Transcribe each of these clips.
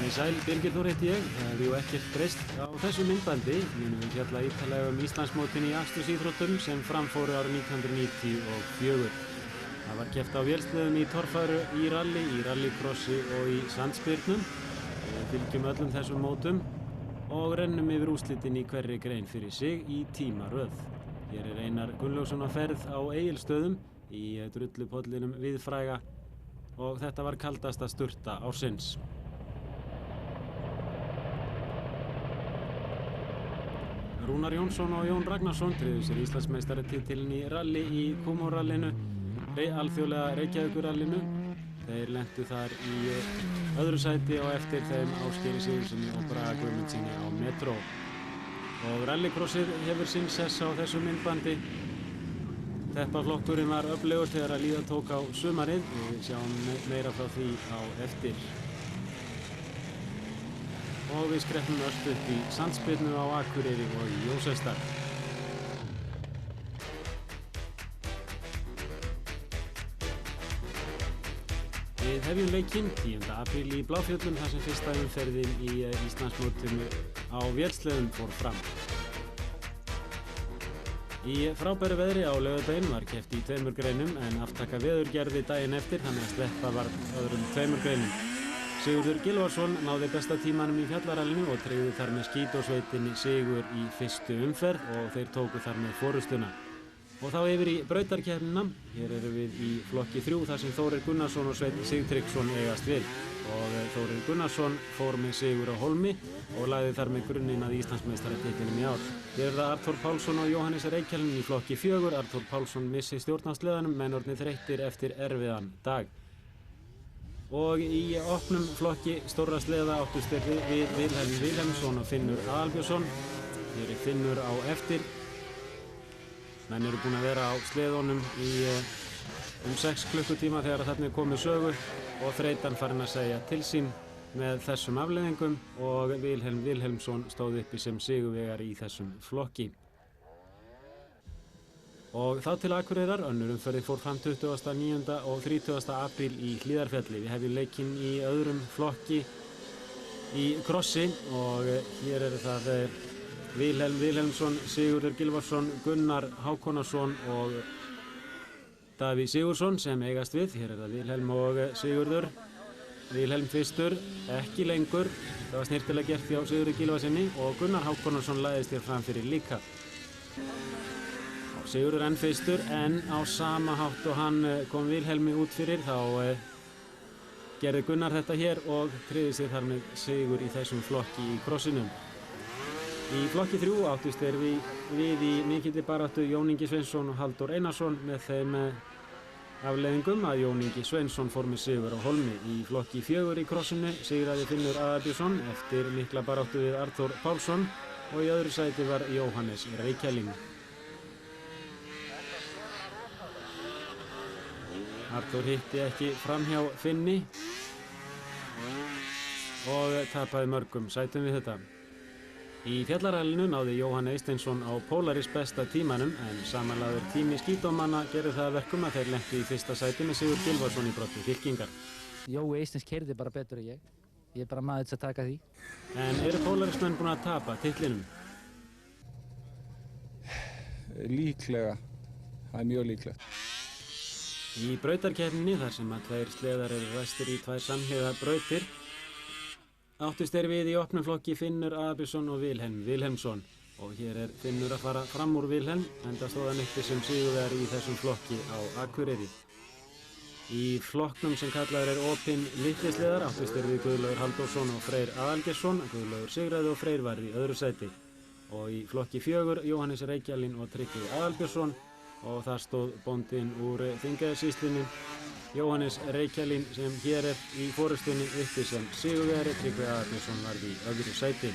Komið sæl, Birgir Þór heiti ég. Það hefur jú ekkert breyst á þessu myndbandi. Munum við fjalla ítarlega Íslandsmótinu í akstursíþróttum sem framfóru árið 1994. Það var keppt á vélsleðum í torfæru, í rallycrossi og í sandspyrnum. Við fylgjum öllum þessum mótum og rennum yfir úrslitin í hverri grein fyrir sig í tímaröð. Hér er Einar Gunnlaugsson á ferð á Egilsstöðum í drullupollinum víðfræga og þetta var kaldasta sturta ársins. Rúnar Jónsson og Jón Ragnarsson tryggðu sér Íslandsmeistaratitilinn í rally í Kumho-rallinu, alþjóðlega Reykjavíkur-rallinu. Þeir lentu þar í öðru sæti og eftir þeim Ásgeiri Sigurðssyni og Braga Guðmundssyni á Metro. Og rallycrossið hefur sinn sess á þessu myndbandi. Teppaflokkurinn var öflugur þegar að líða tók á sumarið. Við sjáum meira frá því á eftir. Og við skreppum öll upp í sandspyrnu á Akureyri og í Jósefsdal. Við hefjum leikinn 10. apríl í Bláfjöllum þar sem fyrsta umferðin í Íslandsmótinu á vélsleðum fór fram. Í frábæru veðri á laugardaginn var keppt í 2 greinum en aftaka veður gerði daginn eftir þannig að sleppa var öðrum 2 greinum. Sigurður Gylfason náði besta tímanum í fjallarallinu og tryggði þar með skítósveitinni sigur í fyrstu umferð og þeir tóku þar með forystuna. Og þá yfir í brautarkeppnina. Hér erum við í flokki 3 þar sem Þórir Gunnarsson og Sveinn Sigtryggsson eigast við. Og Þórir Gunnarsson fór með sigur á Hólmi og lagði þar með grunninn að Íslandsmeistaratitlinum í ár. Hér er það Arnþór Pálsson og Jóhannes Reykjálin í flokki 4. Arnþór Pálsson missi stjórn á sleðanum menn orðnir þreyttir eftir erfiðan dag. Og í opnum flokki stórra sleða áttust þeir við Vilhelm Vilhelmsson og Finnur Aðalbjörnsson. Hér er Finnur á eftir. Menn eru búin að vera á sleðunum í 6 klukkutíma þegar þarna er komið sögu og þreytan farin að segja til sín með þessum afleiðingum og Vilhelm Vilhelmsson stóð uppi sem sigurvegari í þessum flokki. Og þá til Akureyrar, önnur umferðin fór fram 29. og 30. apríl í Hlíðarfjalli. Við hefjum leikinn í öðrum flokki í krossi og hér er það Vilhelm Vilhelmsson, Sigurður Gylfason, Gunnar Hákonarsson og Davíð Sigurðsson sem eigast við. Hér er það Vilhelm og Sigurður. Vilhelm fyrstur, ekki lengur. Það var snyrtilega gert hjá Sigurði Gylfasyni og Gunnar Hákonarsson lagðist hér fram fyrir líka. Sigurður enn fyrstur en á sama hátt og hann kom Vilhelmi út fyrir þá gerði Gunnar þetta hér og tryggði sig þar með sigur í þessum flokki í krossinum. Í flokki 3 áttust þeir við í mikilli baráttu Jón Ingi Sveinsson og Halldór Einarsson með þeim afleiðingum að Jón Ingi Sveinsson fór með sigur á Hólmi. Í flokki 4 í krossinu sigraði Finnur Aðalbjörnsson eftir mikla baráttu við Arnþór Pálsson og í öðru sæti var Jóhannes Reykjálin. Arnþór hitti ekki framhjá Finni og tapaði mörgum sætum við þetta. Í fjallarallinu náði Jóhann Eysteinsson á Polaris besta tímanum en samanlagður tími skítómanna gerði það að verkum að þeir lentu í fyrsta sæti með Sigurð Gylfason í broddi fylkingar. Jói Eysteins keyrði bara betur en ég. Ég er bara maður til að taka því. En eru Polarismenn búin að tapa titlinum? Líklega. Það er mjög líklegt. Í brautarkeppninni þar sem að 2 sleðar eru ræstir í 2 samhliða brautir áttust þeir við í opnum flokki Finnur Aðalbjörnsson og Vilhelm Vilhelmsson og hér er Finnur að fara fram úr Vilhelm enda stóð hann uppi sem sigurvegari í þessum flokki á Akureyri. Í flokknum sem kallaður er opinn litli sleðar áttust þeir við Guðlaugur Halldórsson og Freyr Aðalgeirsson, Guðlaugur sigraði og Freyr var í öðru sæti. Og í flokki 4 Jóhannes Reykjálin og Tryggvi Aðalbjörnsson og þar stóð bóndinn úr Þingeyjarsýslunni Jóhannes Reykjálin sem hér er í forystunni uppi sem sigurvegari. Tryggvi Aðalbjörnsson var í öðru sæti.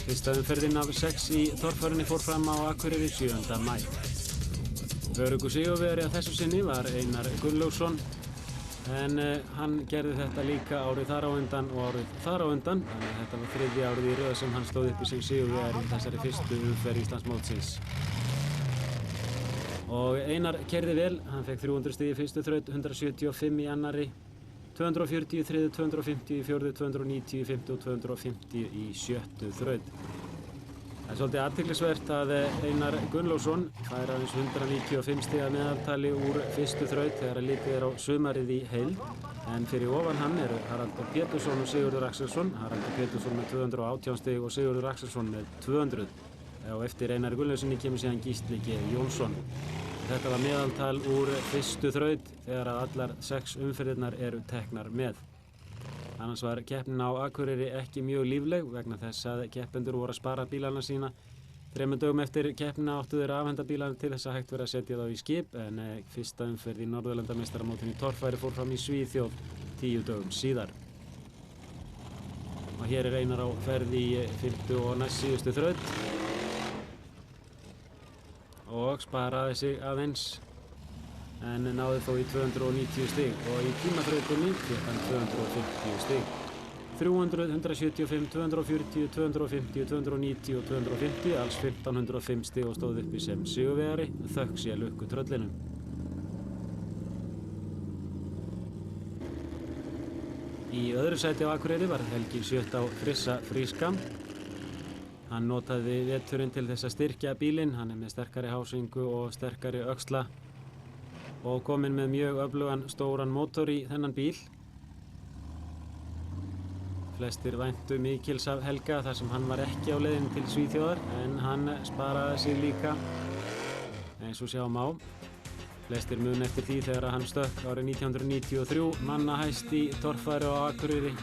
Fyrsta umferðin af 6 í torfærunni fór fram á Akureyri 7. maí. Öruggur sigurvegari að þessu sinni var Einar Gunnlaugsson, en hann gerði þetta líka árið þar á undan og árið þar á undan, þannig að þetta var 3. árið í röð sem hann stóð uppi sem sigurvegari í þessari fyrstu umferð Íslandsmótsins. Og Einar keyrði vel, hann fekk 300 stig í fyrstu þraut, 175 í annarri, 240 í þriðju, 250 í fjórðu, 290 í fimmtu og 250 í sjöttu þraut. Það er svolítið athyglisvert að Einar Gunnlaugsson fær aðeins 195 stig að meðaltali úr fyrstu þraut þegar litið er á sumarið í heild, en fyrir ofan hann eru Haraldur Pétursson og Sigurður Axelsson, Haraldur Pétursson með 218 stig og Sigurður Axelsson með 200. Og eftir Einar Gunnlaugssoni kemur síðan Gísli G. Jónsson. Þetta var meðaltal úr fyrstu þraut þegar að allar 6 umferðirnar eru teknar með. Annars var keppnin á Akureyri ekki mjög lífleg vegna þess að keppendur voru að spara bílana sína. 3 dögum eftir keppnina áttu þeir að afhenda bílana til þess að hægt verið að setja þá í skip, en fyrsta umferð í Norðurlandameistaramótinu í torfæri fór fram í Svíþjóð 10 dögum síðar. Og hér er Einar á ferð í 5. og næst síðustu þraut og sparaði sig aðeins, en náði þó í 290 stig og í tímaþrautinni fékk hann 250 stig. 300, 175, 240, 250, 290 og 250, alls 1505 stig og stóð uppi sem sigurvegari, þökk sé lukku tröllinu. Í öðru sæti á Akureyri var Helgi Sjött á Frissa Fríska. Hann notaði veturinn til þess að styrkja bílinn, hann er með sterkari hásingu og sterkari öxla og kominn með mjög öflugan stóran mótor í þennan bíl. Flestir væntu mikils af Helga þar sem hann var ekki á leiðinni til Svíþjóðar, en hann sparaði sig líka, eins og sjá má. Flestir mun eftir því þegar hann stökk árið 1993 manna hæst í torfæri á Akureyri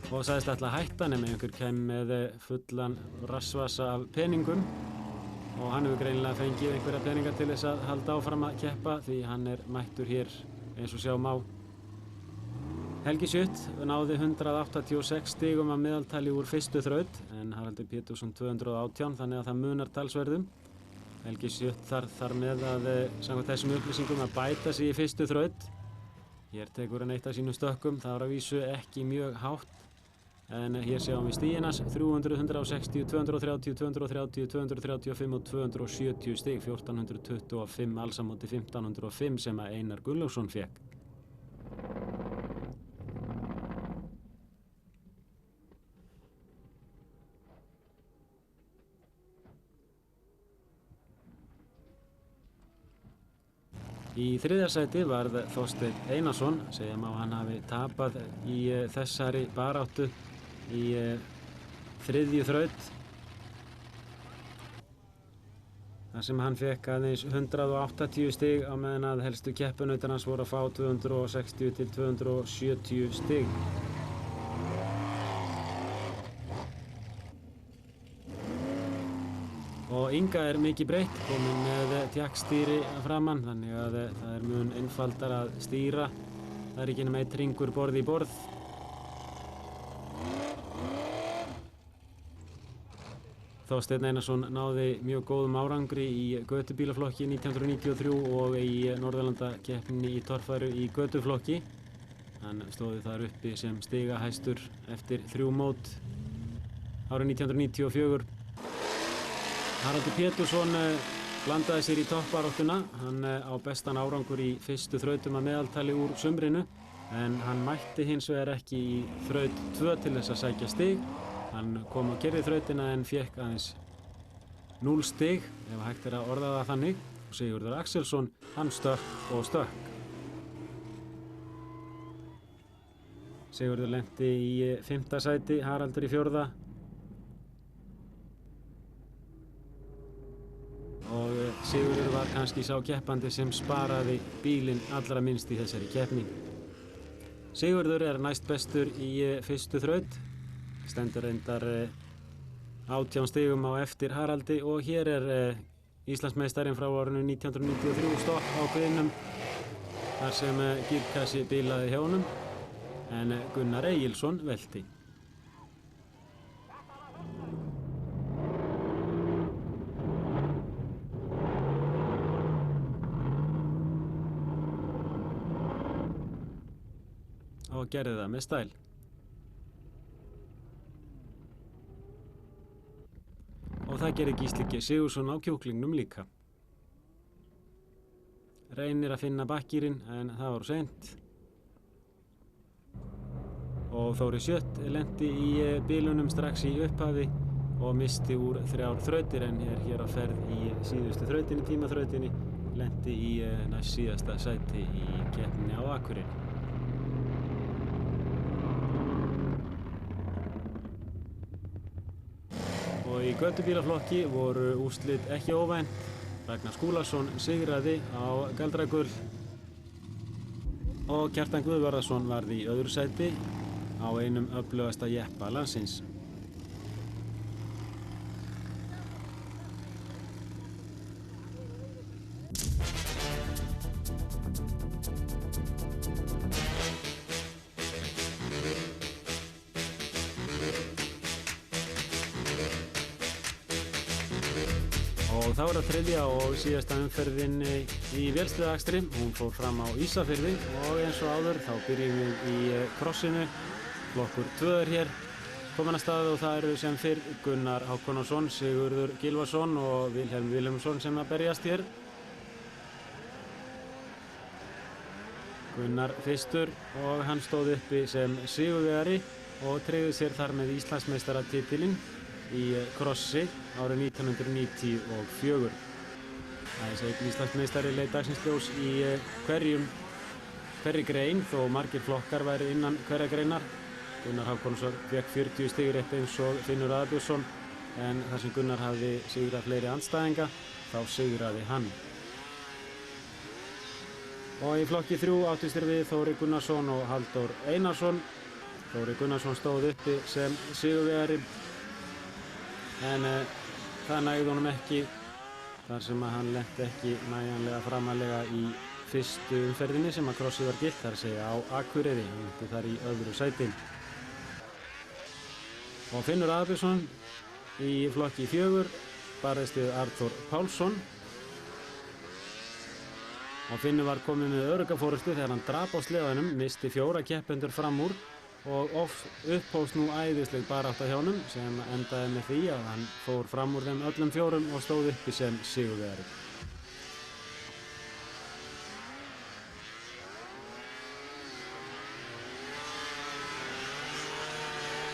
og sagðist ætla að hætta nema einhver kæmi með fullan rassvasa af peningum, og hann hefur greinilega fengið einhverja peninga til þess að halda áfram að keppa því hann er mættur hér eins og sjá má. Helgi Sjött náði 186 stigum að meðaltali úr fyrstu þraut, en Haraldur Pétursson 218, þannig að það munar talsverðum. Helgi Sjött þar með að samkvæmt þessum upplýsingum að bæta sig í fyrstu þraut. Hér tekur hann eitt af sínum stökkum, það var að vísu ekki mjög hátt, en hér sjáum við stigins 300, 160, 230, 230, 235 og 270 stig, 1425 alls á móti 1505 sem að Einar Gunnlaugsson fékk. Í þriðja sæti varð Þorsteinn Einarsson, segja má hann hafi tapað í þessari baráttu í þriðju þraut, þar sem hann fekk aðeins 180 stig á meðan að helstu keppinautar hans voru að fá 260 til 270 stig. Og Inga er mikið breytt, komin með tjakkstýri framan, þannig að það er mun einfaldar að stýra. Það er ekki nema einn hringur borð í borð. Þorsteinn Einarsson náði mjög góðum árangri í götubílaflokki 1993 og í Norðurlandakeppninni í torfæru í götuflokki. Hann stóði þar uppi sem stigahæstur eftir 3 mót árið 1994. Haraldur Pétursson blandaði sér í toppbaráttuna. Hann á bestan árangur í fyrstu þrautum að meðaltali úr sumrinu, en hann mætti hins vegar ekki í þraut 2 til þess að sækja stig. Hann kom og keyrði þrautina en fékk aðeins 0 stig, ef hægt er að orða það þannig. Og Sigurður Axelsson, hann stökk og stökk. Sigurður lenti í 5. sæti, Haraldur í 4. Og Sigurður var kannski sá keppandi sem sparaði bílinn allra minnst í þessari keppni. Sigurður er næst bestur í fyrstu þraut, stendur reyndar 18 stigum á eftir Haraldi, og hér er Íslandsmeistarinn frá árinu 1993 stopp á greinum þar sem gírkassi bilaði hjá honum. en Gunnar Egilsson velti. Og gerði það með stæl. Og það gerði Gísli G. Sigurðsson á kjúklingnum líka. Reynir að finna bakkýrin en það var seint. Og Þóri Sjött lenti í bilunum strax í upphafi og misti úr 3 þrautir en hér á ferð í síðustu þrautinni, tímaþrautinni, lenti í næst síðasta sæti í keppninni á Akureyri. Og í götubílaflokki voru úrslit ekki óvænt. Ragnar Skúlason sigraði á Galdragull og Kjartan Guðvarðarson varð í öðru sæti á einum öflugasta jeppa landsins. Og þá það þriðja og síðasta umferðin í vélsleðaakstri. Hún fór fram á Ísafirði og eins og áður þá byrjum við í krossinu. Flokkur 2 hér komin að stað og það eru sem fyrr Gunnar Hákonarson, Sigurður Gylfason og Vilhelm Vilhelmsson sem að berjast hér. Gunnar fyrstur og hann stóð uppi sem sigurvegari og tryggði sér þar með Íslandsmeistaratitilinn í krossi árið 1994. Aðeins einn Íslandsmeistari leit dagsins ljós í hverri grein þó margir flokkar væri innan hverja greinar. Gunnar Hákonarson fékk 40 stig rétt eins og Finnur Aðalbjörnsson en þar sem Gunnar hafði sigrað fleiri andstæðinga þá sigraði hann. Og í flokki 3 áttust við Þóri Gunnarsson og Halldór Einarsson. Þóri Gunnarsson stóð uppi sem sigurvegari en það nægði honum ekki þar sem að hann lenti ekki nægjanlega framarlega í fyrstu umferðinni sem að krossið var gilt, þar að segja á Akureyri. Hann lenti þar í öðru sæti. Og Finnur Aðalbjörnsson í flokki 4 barðist við Arnþór Pálsson. Og Finnur var kominn með örugga forystu þegar hann drap á sleðanum, misti 4 keppendur fram úr og upphófst nú æðisleg barátta hjá honum sem endaði með því að hann fór fram úr þeim öllum 4 og stóð uppi sem sigurvegari.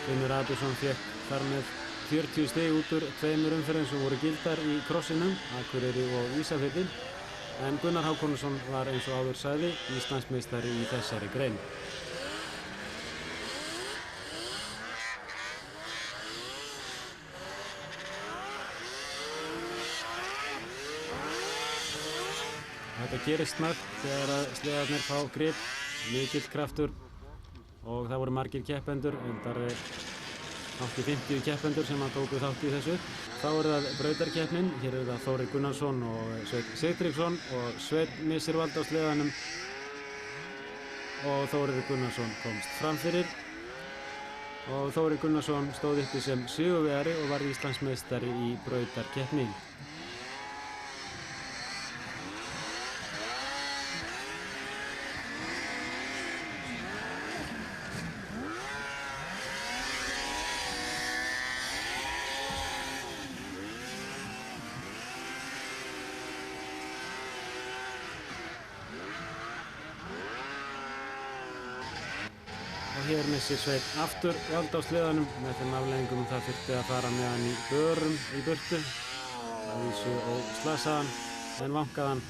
Finnur Aðalbjörnsson fékk þar með 40 stig út úr 2 umferðum sem voru gildar í krossinum, Akureyri og Ísafirði, en Gunnar Hákonarson var eins og áður sagði Íslandsmeistari í þessari grein. Þetta gerist snöggt þegar að sleðarnir fá grip, mikill kraftur og það voru margir keppendur, undar hátt í 50 keppendur sem að tóku þátt í þessu. Þá það brautarkeppnin, hér það Þóri Gunnarsson og Sveinn Sigtryggsson og Sveinn missir vald á sleðanum og Þóri Gunnarsson komst fram fyrir. Og Þóri Gunnarsson stóð uppi sem sigurvegari og var Íslandsmeistari í brautarkeppni. Og hér missir Sveinn aftur vald á sleðanum með þeim afleiðingum það þurfti að fara með hann í börum í burtu. Að vísu og slasaðan en vankaðan.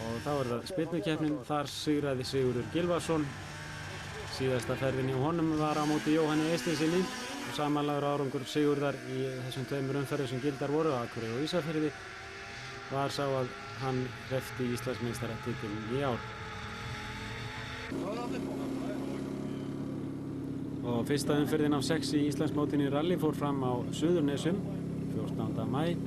Og þá það spyrnukeppnin, þar sigraði Sigurður Gylfason. Síðasta ferðin hjá honum var á móti Jóhanni Eysteinssyni og samanlagður árangur Sigurðar í þessum 2 umferðum sem gildar voru á Akureyri og Ísafirði var sá að hann hreppti Íslandsmeistaratitilinn í ár. Og fyrsta umferðin af 6 í Íslandsmótinu í rally fór fram á Suðurnesjum 14. maí.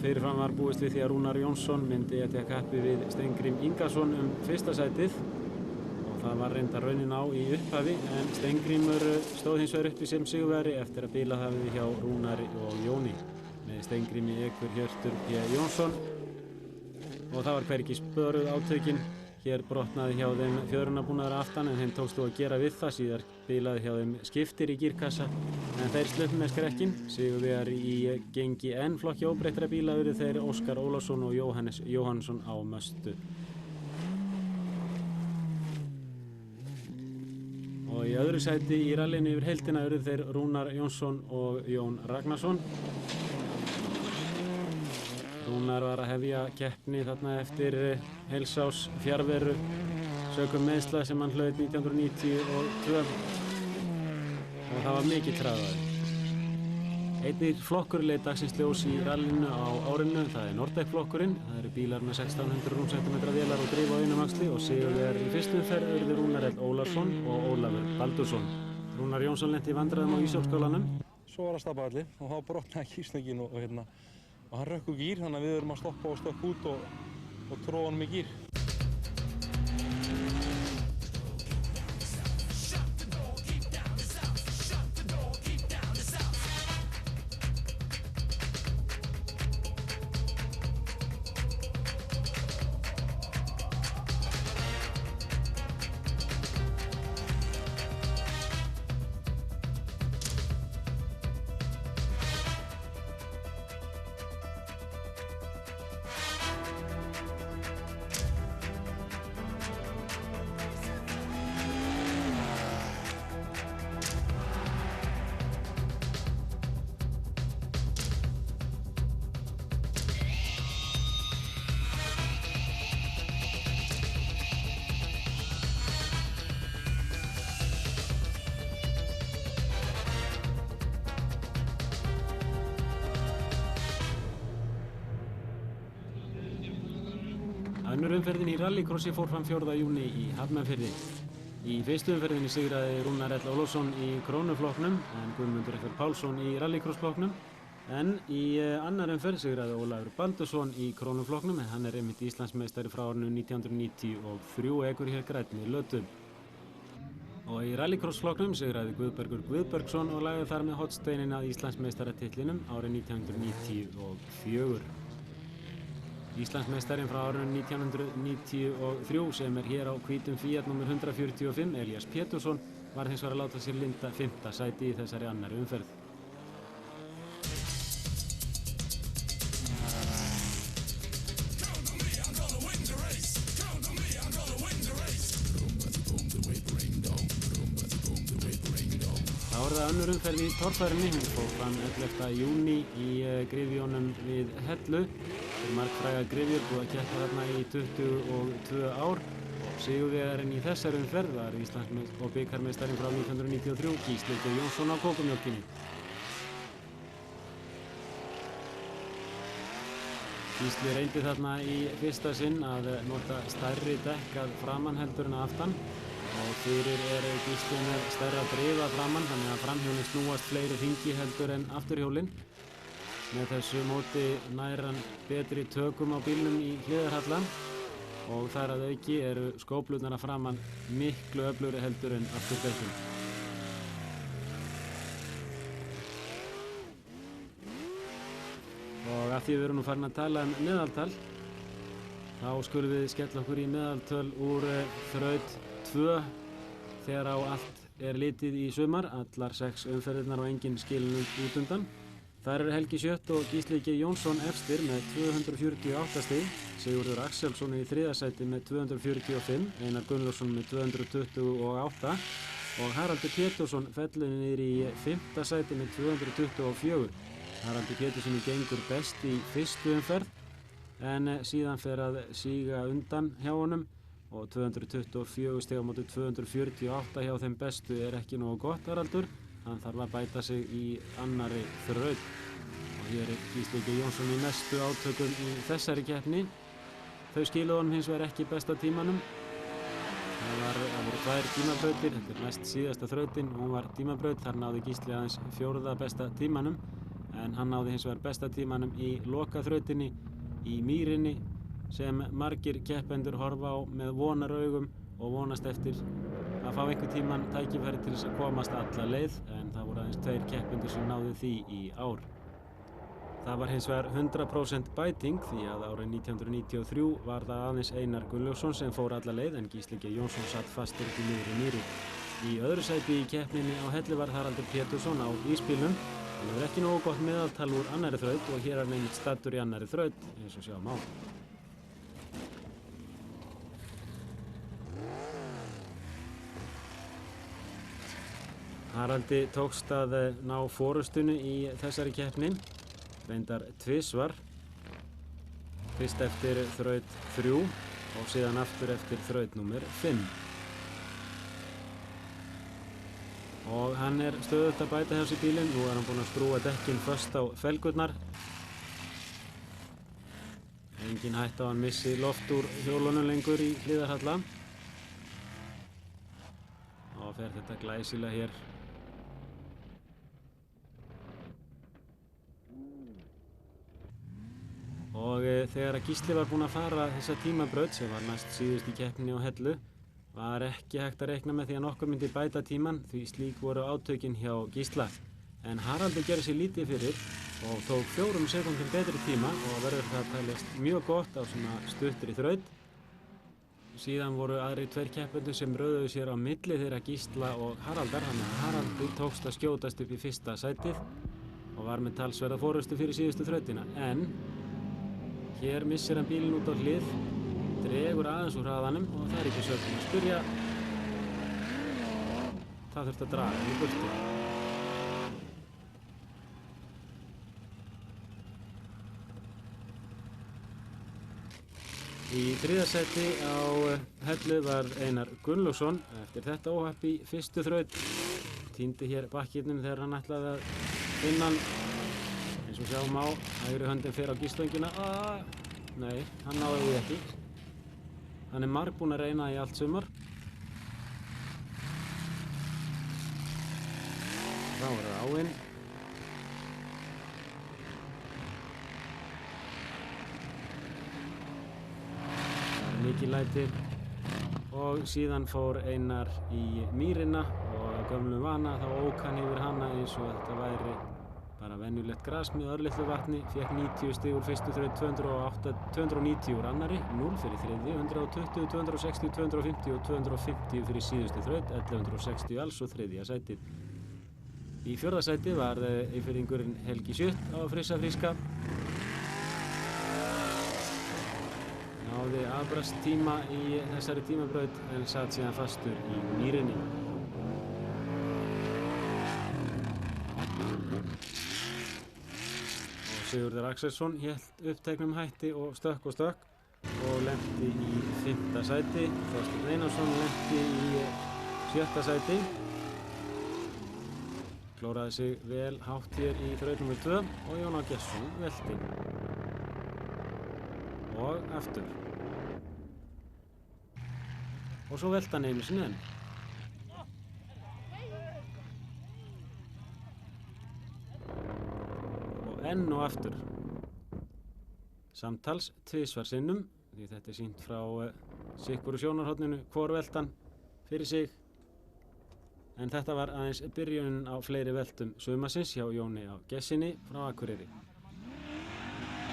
Fyrirfram var búist við því að Rúnar Jónsson myndi etja kappi við Steingrím Ingason fyrsta sætið og það var reyndar raunin á í upphafi en Steingrímur stóð hins vegar uppi sem sigurvegari eftir að bilað hafði hjá Rúnari og Jóni. Með Steingrími ekur Hjörtur P. Jónsson og það var hvergi spöruð átökin. Hér brotnaði hjá þeim fjörunarbúnaður aftan en þeim tókst þó að gera við það, síðar bilaði hjá þeim skiptir í gírkassa en þeir sluppu með skrekkinn. Sigurvegari í gengi N flokki óbreyttra bíla urðu þeir Óskar Ólafsson og Jóhannes Jóhannsson á möstu. Og í öðru sæti í rallinu yfir heildina urðu þeir Rúnar Jónsson og Jón Ragnarsson. Rúnar var að hefja keppni þarna eftir heilsás fjarveru sökum meiðsla sem hann hlaut 1992 og það var mikið hraðari. Einnig flokkur leit dagsins ljós í rallinu á árinu, það Nordec flokkurinn. Það eru bílar með 1600 rúmsentimetra vélar og drif á einum axli og sigurvegari í fyrstu umferð urðu Rúnar L. Ólafsson og Ólafur Baldursson. Rúnar Jónsson lenti í vandræðum á Ísólfsskálanum. Svo var að stappa allir og þá brotnaði kísningin og hann rökk úr gír, þannig að við erum að stoppa og stökka út og tróða honum í gír. Önnur umferðin í rallycrossi fór fram 4. júní í Hafnarfirði. Í fyrstu umferðinni sigraði Rúnar L. Ólafsson í krónuflokknum en Guðmundur F. Pálsson í rallycrossflokknum. En í annar umferð sigraði Ólafur Baldursson í krónuflokknum en hann einmitt Íslandsmeistari frá árinu 1993 og ekur hér grænni lötu. Og í rallycrossflokknum sigraði Guðbergur Guðbergsson og lagði þar með hornsteininn að Íslandsmeistaratitlinum árið 1994. Íslandsmeistarinn frá árinu 1993 sem hér á hvítum Fiat nr. 145, Elías Pétursson, var hins vegar að láta sér linda 5. sæti í þessari annarri umferð. Þá er það önnur umferð í torfærinni, hún fór fram 11. júní í gryfjónum við Hellu. Margfræga gryfjur búið að keppa þarna í 22 ár. Sigurvegarinn í þessari umferð var Íslandsmeistarinn og bikarmeistarinn frá 1993, Gísli G. Jónsson á kókumjólkinni. Gísli reyndi þarna í fyrsta sinn að nota stærri dekk að framan heldur en að aftan og fyrir Gísli með stærra drif að framan þannig að framhjólinn snúast fleiri hringi heldur en afturhjólinn. Með þessu móti nær hann betri tökum á bílnum í hliðarhallan og þar að auki eru skóflurnar að framan miklu öflugri heldur en afturdekkjum. Og af því við erum nú farin að tala um meðaltal, þá skulum við skella okkur í meðaltöl úr þraut 2 þegar á allt litið í sumar, allar 6 umferðirnar og engin skilin út undan. Þar eru Helgi Sjött og Gísli G. Jónsson efstir með 248 stig, Sigurður Axelsson í 3. sæti með 245, Einar Gunnlaugsson með 228 og Haraldur Pétursson fellur niður í 5. sæti með 224. Haraldur Pétursson gengur best í fyrstu umferð en síðan fer að síga undan hjá honum og 224 stig á móti 248 hjá þeim bestu er ekki nógu gott, Haraldur. Hann þarf að bæta sig í annarri þraut og hér er Gísli G. Jónsson í mestu átökum í þessari keppni. Þau skiluðu honum hins vegar ekki besta tímanum. Það voru 2 tímabrautir, þetta er næst síðasta þrautin, hún var tímabraut, þar náði Gísli aðeins 4. besta tímanum en hann náði hins vegar besta tímanum í lokaþrautinni í Mýrinni sem margir keppendur horfa á með vonaraugum og vonast eftir að fá einhvern tímann tækifæri til þess að komast alla leið, en það voru aðeins 2 keppendur sem náðu því í ár. Það var hins vegar 100% bæting því að árið 1993 var það aðeins Einar Gunnlaugsson sem fór alla leið en Gísli G. Jónsson satt fastur upp í miðri mýri. Í öðru sæti í keppninni á Hellu var Haraldur Pétursson á ísbílnum. Hann hefur ekki nógu gott meðaltal úr annarri þraut og hér er hann einmitt staddur í annarri þraut eins og sjá má. Haraldi tókst að ná forystunni í þessari keppni. Reyndar tvisvar, fyrst eftir þraut 3 og síðan aftur eftir þraut númer 5. Og hann er stöðugt að bæta hjá sér bílinn, nú er hann búinn að skrúa dekkin föst á felgurnar. Engin hætta á að hann missi loft úr hjólunum lengur í Hlíðarhalla. Og fer þetta glæsilega hér. Og þegar að Gísli var búinn að fara þessa tímabraut sem var næst síðust í keppninni á Hellu var ekki hægt að reikna með því að nokkur myndi bæta tíman því slík voru átökin hjá Gísla. En Haraldur gerði sér lítið fyrir og tók 4 sekúndum betri tíma og verður það teljast mjög gott á svona stuttri þraut. Síðan voru aðrir 2 keppendur sem röðuðu sér á milli þeirra Gísla og Haraldar, þannig að Haraldur tókst að skjótast upp í fyrsta sætið og var með talsverða forystu fyrir síðustu þrautina. En hér missir hann bílinn út á hlið, dregur aðeins úr hraðanum og það er ekki sögum að spyrja. Það þurfti að draga í burtu. Í 3. sæti á Hellu var Einar Gunnlaugsson eftir þetta óhapp í fyrstu þraut. Týndi hér bakkirnum þegar hann ætlaði að finna hann. Eins og sjáum á, hægri höndin fer á gíslöngina. Nei, hann náði því ekki. Hann er margbúinn að reyna í allt sumar. Þá er það áinn. Það er mikið læti. Og síðan fór Einar í mýrina og að gömlum vana þá ók hann yfir hana eins og þetta væri bara venjulegt gras með örlitlu vatni, fékk 90 stig úr fyrstu þraut, 290 úr annari, 0 fyrir þriðju, 120, 260, 250 og 250 fyrir síðustu þraut, 1160 alls og þriðja sætið. Í 4. sæti var Eyfirðingurinn Helgi Sjutt á Frissa Fríska. Náði afbrast tíma í þessari tímabraut en satt síðan fastur í mýrinni. Sigurður Axelsson hélt uppteknum hætti og stökk og lenti í 5. sæti. Þorsteinn Einarsson lenti í 7. sæti. Klóraði sig vel hátt hér í þraut númer 2 og Jón Á. Gestsson velti. Og aftur. Og svo velti hann einu sinni enn. Enn og aftur. Samtals 2 sinnum, því þetta er sýnt frá sikkoru sjónarhorninu hvor veltan fyrir sig. En þetta var aðeins byrjunin á fleiri veltum sumarsins hjá Jóni Á. Gestssyni frá Akureyri.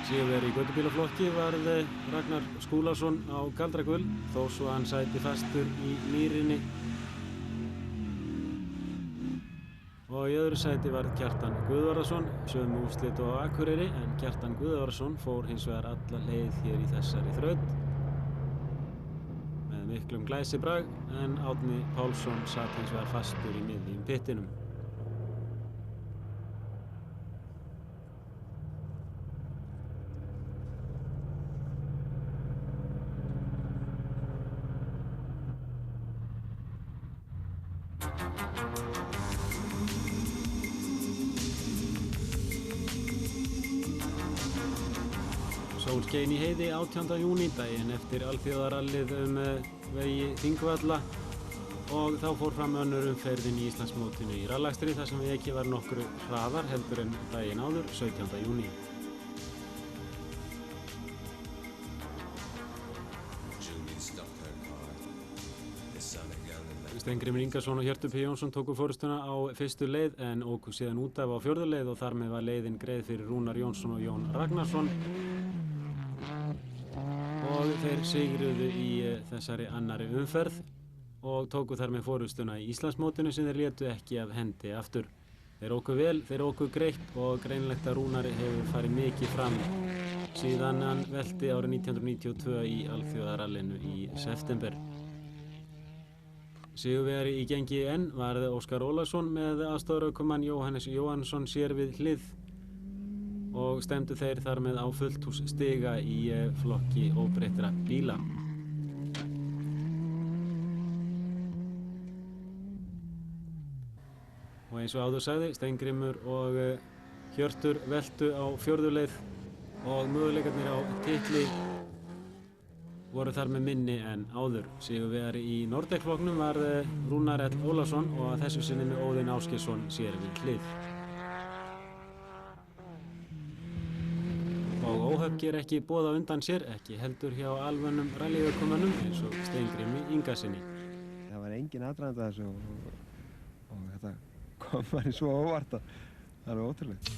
Sigurvegari í götubílaflokki varð Ragnar Skúlason á Galdragull, þó svo hann sæti fastur í mýrinni. Og í öðru sæti var Kjartan Guðvarðarson, sömu úrslit á Akureyri, en Kjartan Guðvarðarson fór hins vegar alla leið hér í þessari þraut með miklum glæsibrag, en Árni Pálsson sat hins vegar fastur í miðjum pittinum. Sólskein í Heiði 18. júní, daginn eftir alþjóðarallið vegi Þingvalla og þá fór fram önnur umferðin í Íslandsmótinu í rallakstri þar sem vegi var nokkru hraðar heldur en daginn áður, 17. júní. Steingrímur Ingason og Hjörtur P. Jónsson tóku forystuna á fyrstu leið en óku síðan út af á fjórðu leið og þar með var leiðin greið fyrir Rúnar Jónsson og Jón Ragnarsson og þeir sigruðu í þessari annari umferð og tóku þar með forystuna í Íslandsmótinu sem þeir létu ekki af hendi aftur. Þeir óku vel, þeir óku greitt og greinilegt að Rúnari hefur farið mikið fram síðan hann velti árið 1992 í Alþjóðarallinu í september. Sigurvegari í gengi enn var Óskar Ólafsson með aðstoðarökumann Jóhannes Jóhannsson sér við hlið og stemdu þeir þar með á fullt hús stiga í flokki óbreyttra bíla. Og eins og áður sagði, Steingrímur og Hjörtur veltu á fjórðu leið og möguleikarnir á titli voru þar með minni en áður. Sigurvegari í Nordec-flokknum var Rúnar L. Ólafsson og að þessu sinni með Óðinn Ásgeirsson sér við hlið. Og óhöpp ger ekki boð á undan sér, ekki heldur hjá alvönnum rallyökumönnum eins og Steingrími Ingasyni. Það var engin aðdragandi að þessu og þetta kom manni svo óvart að það er ótrúlegt.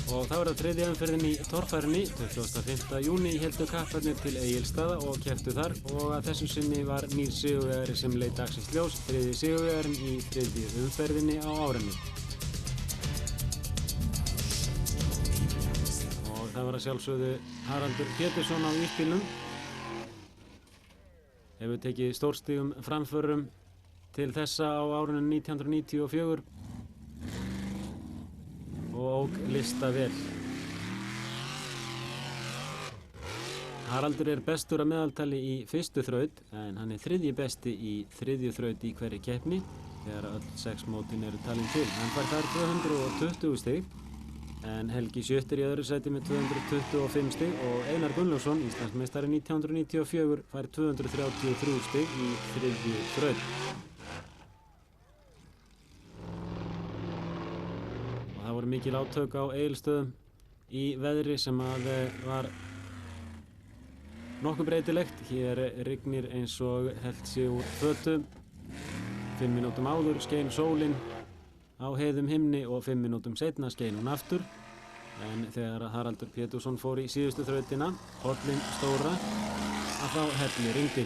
Og þá það þriðja umferðin í torfærinni. 25. júní héldu kapparnir til Egilsstaða og kepptu þar og að þessu sinni var nýr sigurvegari sem leit dagsins ljós, þriðji sigurvegarinn í þriðju umferðinni á árinu. Og það var að sjálfsögðu Haraldur Pétursson á ísbílnum. Hefur tekið stórstígum framförum til þessa á árinu 1994 og ók lista vel. Haraldur er bestur að meðaltali í fyrstu þraut en hann er þriðji besti í þriðju þraut í hverri keppni þegar öll 6 mótin eru talin til. Hann fær þar 220 stig en Helgi Sjött er í öðru sæti með 225 stig og Einar Gunnlaugsson, Íslandsmeistari 1994, fær 233 stig í þriðju þraut. Það voru mikil átök á Egilsstöðum í veðri sem að var nokkuð breytilegt. Hér rignir eins og hellt sig úr fötu. 5 mínútum áður skein sólin á heiðum himni og 5 mínútum seinna skein hún aftur. En þegar Haraldur Pétursson fór í síðustu þrautina, pollinn stóra, að þá helli rigndi.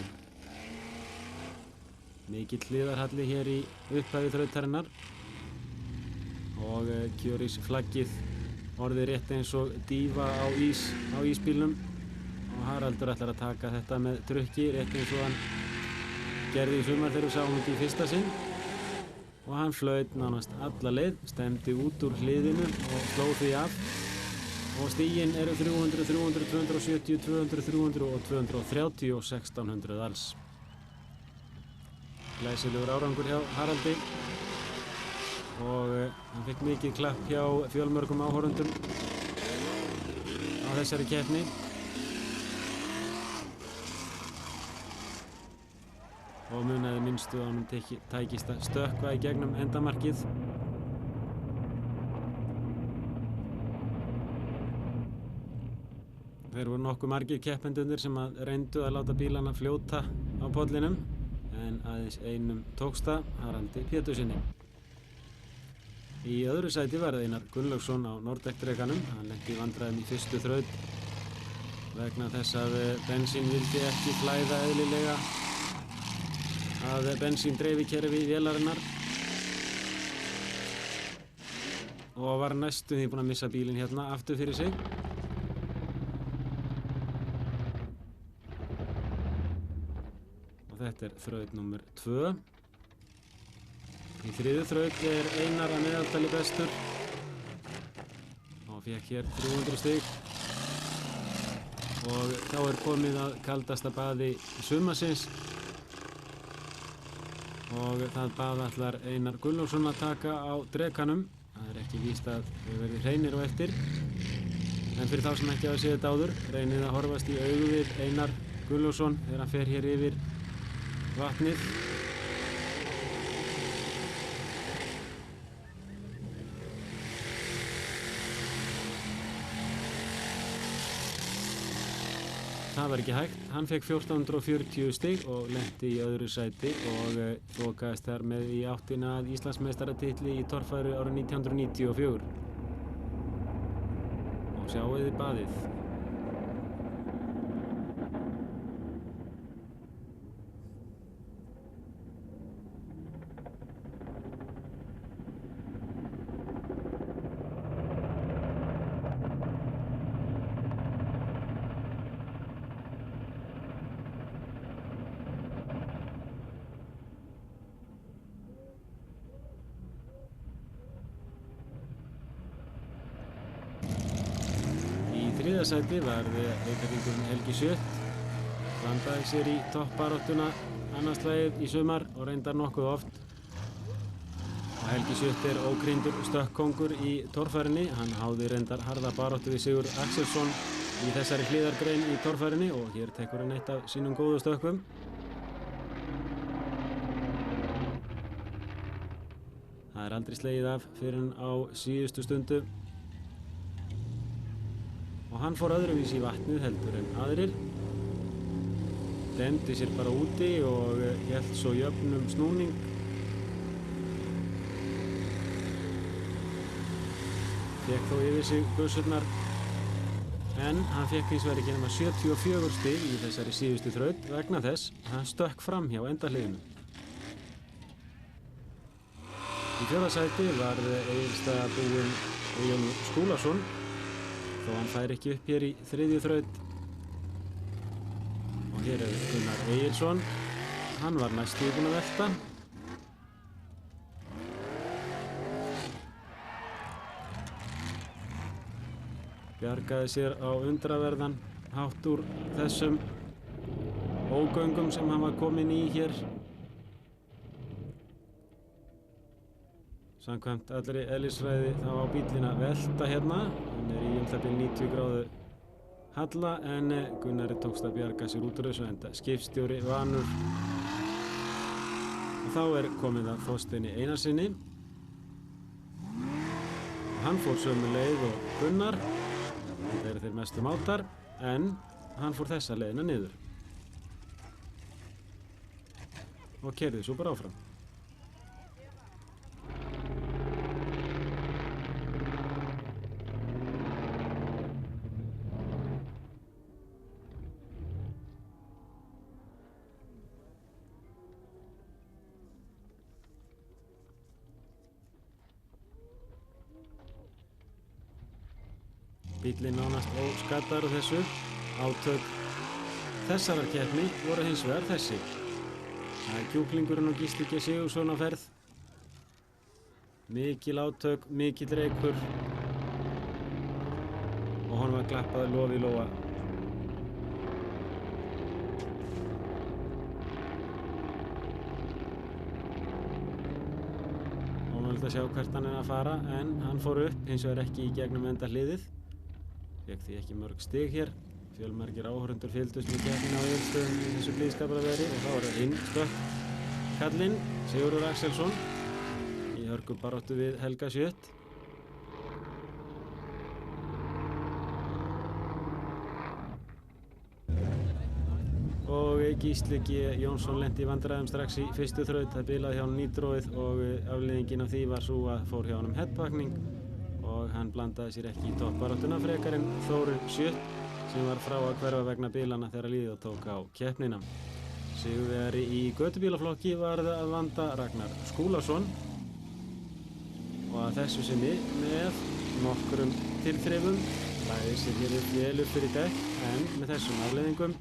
Mikill hliðarhalli hér í upphafi þrautarinnar. Og kjörís flaggið orðið rétt eins og dífa á ísbílnum og Haraldur ætlar að taka þetta með trukki rétt eins og hann gerði í sumar þegar við sáum þetta í fyrsta sinn og hann flaut nánast alla leið, stemdi út úr hliðinu og sló því af og stigin eru 300, 300, 270, 200, 300 og 230 og 1600 alls. Glæsilegur árangur hjá Haraldi og hann fikk mikið klapp hjá fjölmörgum áhorfendum á þessari keppni. Og munaði minnstu að honum tækist að stökkva í gegnum endamarkið. Þeir voru nokkuð margir keppendurnir sem að reyndu að láta bílana fljóta á pollinum en aðeins einum tókst það, Haraldi Pétursinni. Í öðru sæti var Einar Gunnlaugsson á Nordec-drekanum. Hann lenti í vandræðum í fyrstu þraut vegna þess að bensín vildi ekki flæða eðlilega að bensíndreifikerfi vélarinnar og var næstum því búinn að missa bílinn hérna aftur fyrir sig. Og þetta er þraut nummer 2. Í þriðju þraut Einar að meðaltali bestur og fékk hér 300 stig og þá komið að kaldasta baði sumarsins og það bað ætlar Einar Gunnlaugsson að taka á drekanum. Það ekki víst að þau verði hreinir á eftir en fyrir þá sem ekki hafa séð þetta áður reynið að horfast í augu við Einar Gunnlaugsson þegar hann fer hér yfir vatnið. Það var ekki hægt, hann fekk 1440 stig og lenti í öðru sæti og þokaðist þar með í áttina að Íslandsmeistaratitli í torfæru árið 1994. Og sjáið þið baðið. Í þriðja sæti var Reykjavíkurinn Helgi Schött. Blandaði sér í toppbaráttuna annað slagið í sumar og reyndar nokkuð oft. Og Helgi Schött ókrýndur stökkkongur í torfærinni. Hann háði reyndar harða baráttu við Sigurð Axelsson í þessari hliðargrein í torfærinni og hér tekur hann eitt af sínum góðu stökkum. Það aldrei slegið af fyrir hann á síðustu stundu. Og hann fór öðruvísi í vatnið heldur en aðrir. Demdi sér bara úti og hélt svo jöfnum snúning. Fékk þó yfir sig byssurnar. En hann fékk hins vegar ekki nema 74 stig í þessari síðustu þraut vegna þess að hann stökk fram hjá endahliðinu. Í fjórða sæti var Egilsstaðabúinn Jón Skúlason. Þó hann fær ekki upp hér í þriðju þraut. Og hér Gunnar Egilsson. Hann var næstu búinn að velta. Bjargaði sér á undraverðan hátt úr þessum ógöngum sem hann var kominn í hér. Samkvæmt allri eðlisfræði þá á bíllinn að velta hérna. Hann í það bil 90 gráðu halla en Gunnari tókst að bjarga sér út úr þessu enda skipstjóri vanur. Og þá komið að Þorsteini Einarssyni. Hann fór sömu leið og Gunnar. Þetta þeir mestu mátar en hann fór þessa leiðina niður. Og keyrði svo bara áfram. Bíllinn nánast óskaddaður á þessu. Átök þessarar keppni voru hins vegar þessi. Það kjúklingurinn og Gísli G. Sigurðsson á ferð. Mikil átök, mikill reykur. Og honum var klappað lof í lófa. Ómögulegt að sjá hvert hann að fara en hann fór upp, hins vegar ekki í gegnum endahliðið. Fékk því ekki mörg stig hér. Fjölmargir áhorfendur fylgdust með keppnina á Egilsstöðum í þessu blíðskaparveðri og þá hinn stökkkallinn Sigurður Axelsson í hörkubaráttu við Helga Schött. Og Gísli G. Jónsson lenti í vandræðum strax í fyrstu þraut. Það bilaði hjá honum nítróið og afleiðingin af því var sú að fór hjá honum headpakning og hann blandaði sér ekki í toppbaráttuna frekar en Þórir Schött sem var frá að hverfa vegna bilana þegar liðið tók á keppnina. Sigurvegari í götubílaflokki var að vanda Ragnar Skúlason og að þessu sinni með nokkrum tilþrifum lagði sér hér upp vel upp fyrir dekk en með þessum afleiðingum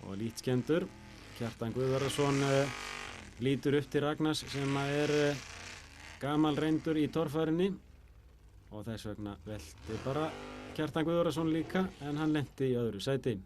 og lítskemmdur. Kjartan Guðvarðarsson lítur upp til Ragnars sem gamalreyndur í torfærinni og þess vegna velti bara Kjartan Guðjónsson líka en hann lenti í öðru sæti.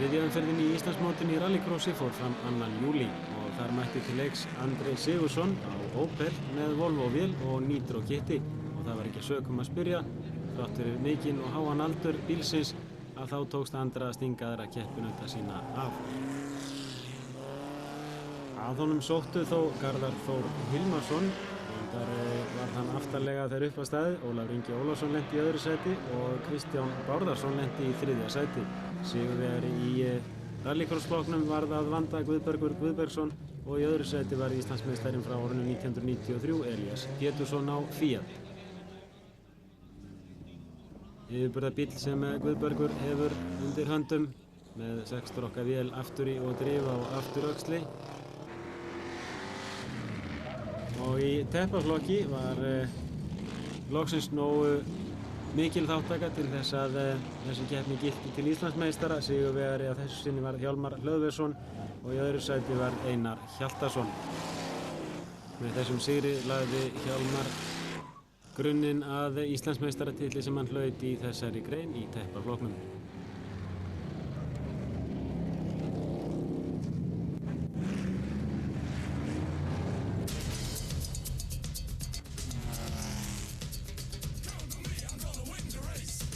Þriðja umferðin í Íslandsmótinu í rallycrossi fór fram 2. júlí og þar mætti til leiks Andri Sigurðsson á Opel með Volvo-vél og Nitro-kitti og það var ekki að sökum að spyrja. Þrátt fyrir mikinn og háan aldur bílsins að þá tókst Andra að stinga aðra keppinauta sína af. Að honum sóttu þó Garðar Þór Hilmarsson. Þar var hann aftarlega þegar upp að staði. Ólafur Ingi Ólafsson lenti í öðru sæti og Kristján Bárðarsson lenti í 3. sæti. Sigurvegari í rallycrossflokknum varð að Vanda Guðbergur Guðbergsson og í öðru sæti var Íslandsmeistarinn frá árinu 1993 Elías Pétursson á Fiat. Yfirburðabíll sem Guðbergur hefur undir höndum með 6 stokka vél afturi og drifa á afturöxli. Og í teppaflokki var loksins nógu mikil þáttaka til þess að þessi keppni gilti til Íslandsmeistara. Sigurvegari að þessu sinni var Hjálmar Hlöðversson og í öðru sæti var Einar Hjaltason. Með þessum sigri lagði Hjálmar grunninn að Íslandsmeistaratitli sem hann hlaut í þessari grein í teppaflokknum.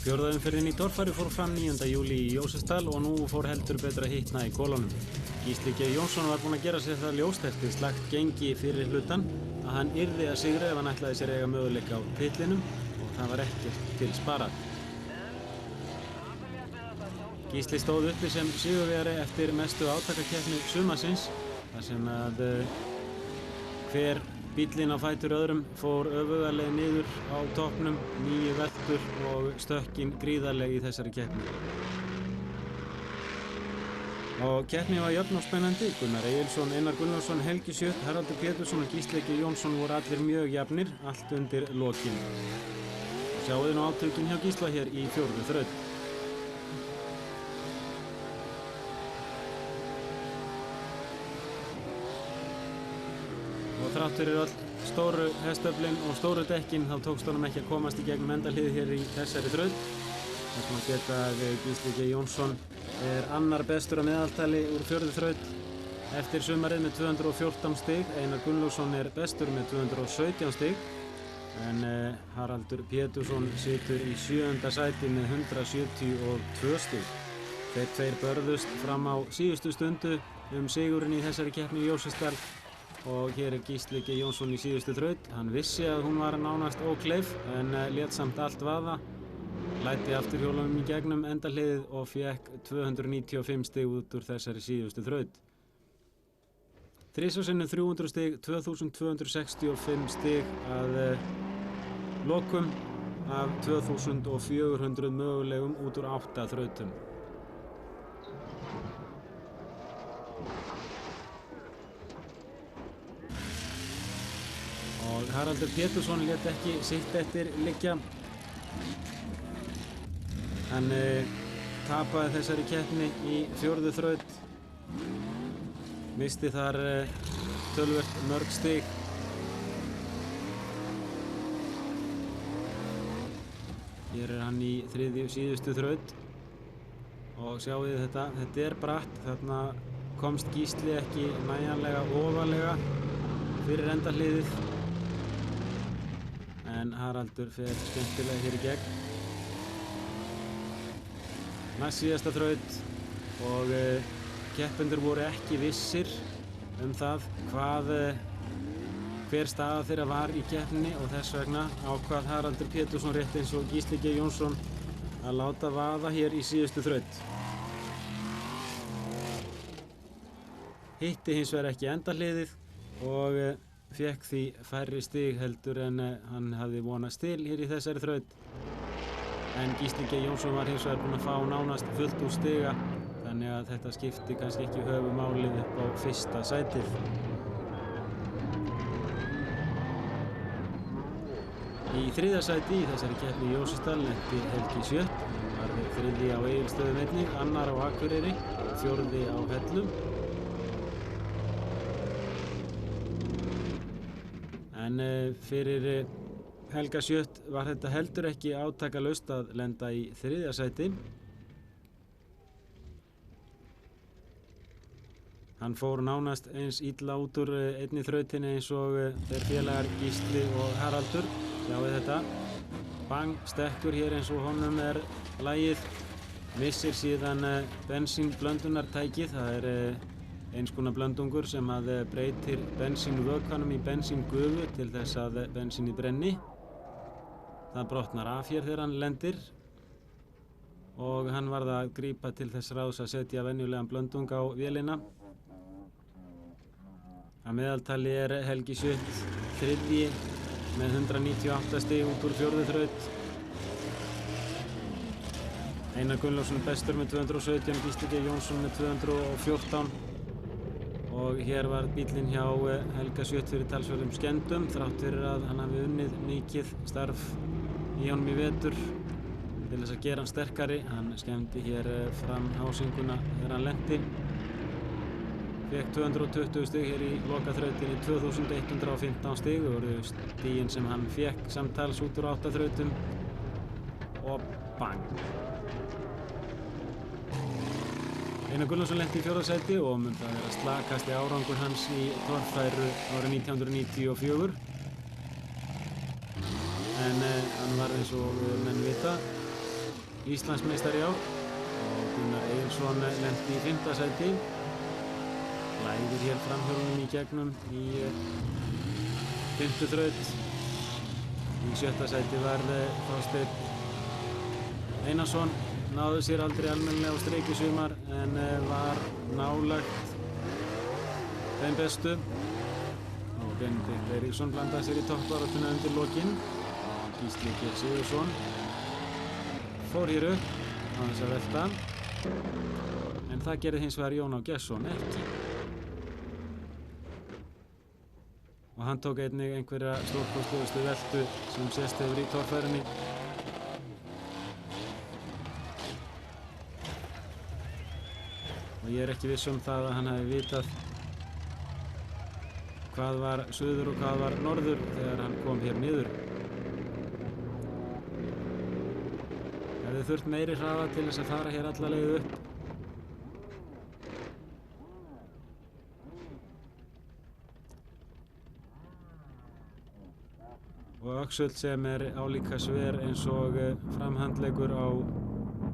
Fjórða umferðin í torfæri fór fram 9. júlí í Jósefsdal og nú fór heldur betur að hitna í kolunum. Gísli G. Jónsson var búinn að gera sér það ljóst eftir slakt gengi fyrir hlutan að hann yrði að sigra ef hann ætlaði sér eiga möguleika á titlinum og það var ekkert til sparað. Gísli stóð uppi sem sigurvegari eftir mestu átakakeppni sumarsins þar sem að hver Bíllinn á fætur öðrum fór öfugarlega niður á toppnum, 9 veltur og stökkin gríðarlega í þessari keppni. Og keppni var jöfn og spennandi. Gunnar Egilsson, Einar Gunnlaugsson, Helgi Sjött, Haraldur Pétursson og Gísli G. Jónsson voru allir mjög jafnir, allt undir lokin. Sjáum við nú átökin hjá Gísla hér í 4. þraut. Og þrátt fyrir öll stóru hestöflin og stóru dekkin þá tókst honum ekki að komast í gegnum endahliðið hér í þessari þraut. Þess má geta að Gísli G. Jónsson er annar bestur að meðaltali úr 4. þraut eftir sumarið með 214 stig. Einar Gunnlaugsson er bestur með 217 stig en Haraldur Pétursson situr í 7. sæti með 172 stig. Þeir tveir börðust fram á síðustu stundu sigurinn í þessari keppni í Ljósaskal. Og hér er Gísli G. Jónsson í síðustu þraut. Hann vissi að hún var nánast ókleif en lét samt allt vaða. Læddi afturhjólunum í gegnum endahliðið og fékk 295 stig út úr þessari síðustu þraut. Þrisvar sinnum 300 stig, 2265 stig að lokum af 2400 mögulegum út úr 8 þrautum. Og Haraldur Pétursson lét ekki sitt eftir liggja. Hann tapaði þessari keppni í 4. þraut. Misti þar töluvert mörg stig. Hér er hann í 3. síðustu þraut. Og sjáu þið þetta er bratt. Þarna komst Gísli ekki nægjanlega ofarlega fyrir endahliðið. En Haraldur fer skemmtilega hér í gegn. Næst síðasta þraut og keppendur voru ekki vissir það hver staða þeirra var í keppninni og þess vegna ákvað Haraldur Pétursson rétt eins og Gísli G. Jónsson að láta vaða hér í síðustu þraut. Hitti hins vegar ekki endahliðið og fékk því færri stig heldur en hann hafði vonast til hér í þessari þraut. En Gísli G. Jónsson var hins vegar búinn að fá nánast fullt úr stiga þannig að þetta skipti kannski ekki höfuðmálið upp á 1. sætið. Í 3. sæti í þessari keppni í Ljósaskal lenti Helgi Sjött. Hann var 3. á Egilsstöðum einnig, 2. á Akureyri, 4. á Hellum. En fyrir Helga Sjött var þetta heldur ekki átakalaust að lenda í 3. sæti. Hann fór nánast eins illa út úr einni þrautinni eins og þeir félagar Gísli og Haraldur. Sjáu þetta. Bang, stekkur hér eins og honum er lagið. Missir síðan bensínblöndunartækið. Það er eins konar blöndungur sem að breytir bensínvökvanum í bensíngufu til þess að bensínið brenni. Það brotnar af hér þegar hann lendir og hann varð að grípa til þess ráðs að setja venjulegan blöndung á vélina. Að meðaltali er Helgi Sjött 3. með 198 stig út úr 4. þraut. Einar Gunnlaugsson bestur með 217, Gísli G. Jónsson með 214. Og hér var bíllinn hjá Helga Sjött fyrir talsverðum skemmdum þrátt fyrir að hann hafi unnið mikið starf í honum í vetur til þess að gera hann sterkari. Hann skemmdi hér fram hásinguna þegar hann lenti. Fékk 220 stig hér í lokaþrautinni, 2115 stig. Það voru stigin sem hann fékk samtals út úr 8 þrautum. Og bang! Einar Gunnlaugsson lenti í 4. sæti og mun það vera slakasti árangur hans í torfæru árið 1994. En hann var eins og menn vita Íslandsmeistari í ár og Gunnar Egilsson lenti í 5. sæti. Læðir hér framhjólunum í gegnum í 5. þraut. Í 7. sæti var Þorsteinn Einarsson. Náðu sér aldrei almennilega á streik í sumar en var nálægt þeim bestu og og Benedikt Eiríksson blandaði sér í toppbaráttuna undir lokin. Gísli Geir Sigurðsson fór hér upp á þess að velta, en það gerði hins vegar Jón Á Gestsson ekki. Og hann tók einnig einhverja stórkostlegustu veltu sem sést hefur í torfærunni. Og ég ekki viss það að hann hafi vitað hvað var suður og hvað var norður þegar hann kom hér niður. Hefði þurft meiri hraða til þess að fara hér alla leið upp. Og Öxull sem álíka sver eins og framhandleggur á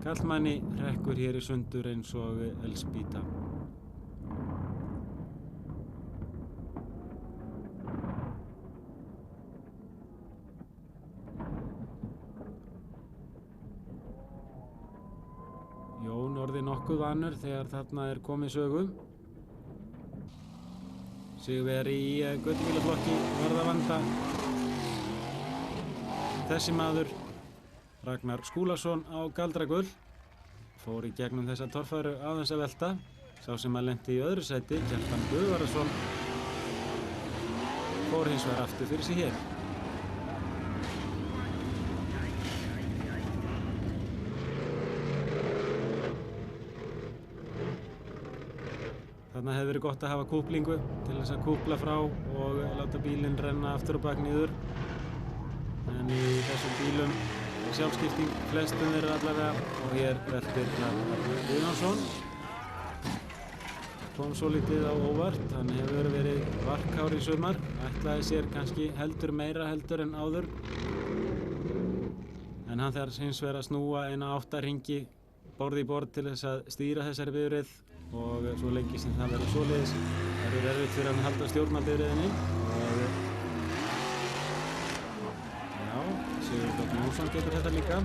karlmanni hrekkur hér í sundur eins og eldspýta. Jón orðið nokkuð vanur þegar þarna komið sögu. Sigurvegari í götubílaflokki varð að vanda. Þessi maður, Ragnar Skúlason á Galdragull, fór í gegnum þessa torfæru aðeins að velta. Sá sem að lenti í öðru sæti, Kjartan Guðvarason, fór hins vegar aftur fyrir sig hér. Þarna hefði verið gott að hafa kúplingu til þess að kúpla frá og láta bílinn renna aftur og bak niður. En í þessum bílum sjálfskipting flestum þeirra allavega og hér veltir Ragnar Guðjónsson. Kom svo lítið á óvart, hann hefur verið varkár í sumar, ætlaði sér kannski heldur meira heldur en áður. En hann þarf hins vegar að snúa eina 8 hringi borð í borð til þess að stýra þessari bifreið og svo lengi sem það verður svoleiðis verður erfitt fyrir hann að halda stjórn á bifreiðinni. Sigurður Björn Jónsson getur þetta líka.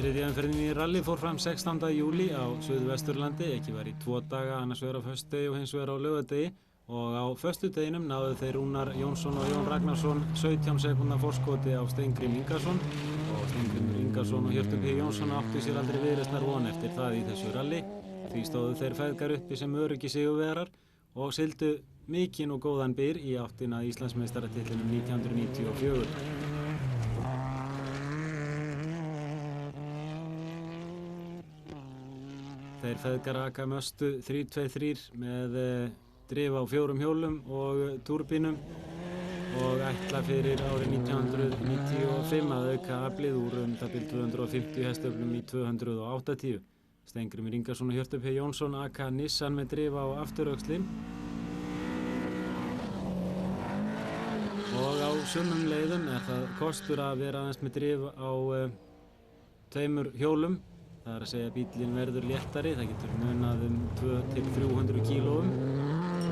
Þriðja umferðin í rally fór fram 16. júli á Suðvesturlandi, ekki var í 2 daga, annars vegar á föstudegi og hins vegar á laugardegi, og á föstudeginum náðu þeir Rúnar Jónsson og Jón Ragnarsson 17 sekúndna forskoti á Steingrím Ingason, og Steingrímur Ingason og Hjörtur P. Jónsson áttu sér aldrei viðreisnar von eftir það í þessu rally. Því stóðu þeir feðgar uppi sem öruggi sigurvegarar og sigldu mikinn og góðan byr í áttina að Íslandsmeistaratitlinum 1994. Þeir feðgar aka Möstu 323 með drif á 4 hjólum og túrbínum og ætla fyrir árið 1995 að auka aflið úr það bil 250 hestöflum í 280. Steingrímur Ingason og Hjörtur P. Jónsson aka Nissan með drif á afturöxli. Og á sumum leiðum það kostur að vera aðeins með drif á 2 hjólum. Það að segja bíllinn verður léttari, það getur munað 200–300 kílóum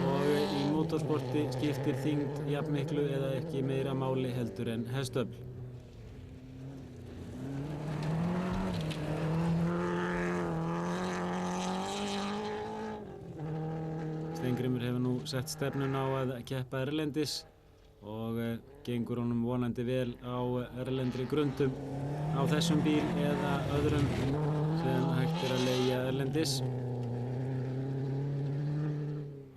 og í motorsporti skiptir þyngd jafnmiklu eða ekki meira máli heldur en hestöfl. Steingrímur hefur nú sett stefnun á að keppa erlendis og gengur honum vonandi vel á erlendri grundum á þessum bíl eða öðrum sem hægt að leigja erlendis.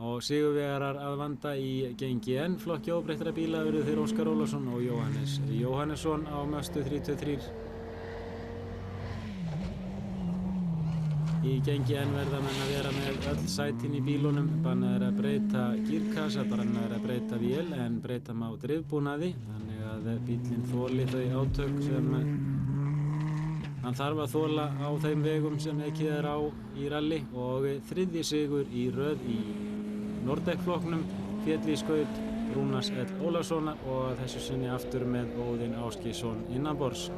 Og sigurvegarar að vanda í GNGN flokki óbreyttra bíla eru þeir Óskar Ólafsson og Jóhannes Jóhannesson á Möstu 323. Í GNGN verða menn að vera með öll sætin í bílunum, bannað að breyta gírkassa, bannað að breyta vél en breyta má drifbúnaði, þannig að bílinn þoli þau átök sem hann þarf að þola á þeim vegum sem ekið á í rally og 3. sigur í röð í Nordec-flokknum féll í skaut Rúnars L. Ólafssonar og þessu sinni aftur með Óðinn Ásgeirsson innanborðs.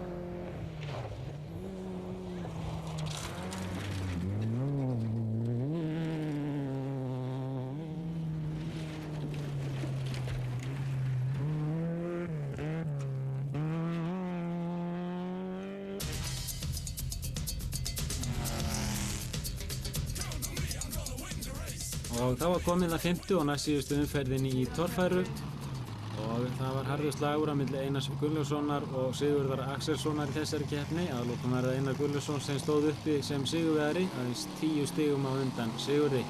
Og þá var komið að 5. og næstsíðustu umferðinni í torfæru og það var harður slagur á milli Einars Gunnlaugssonar og Sigurðar Axelssonar í þessari keppni. Að lokum var það Einar Gunnlaugsson sem stóð uppi sem sigurvegari, aðeins 10 stigum á undan Sigurði.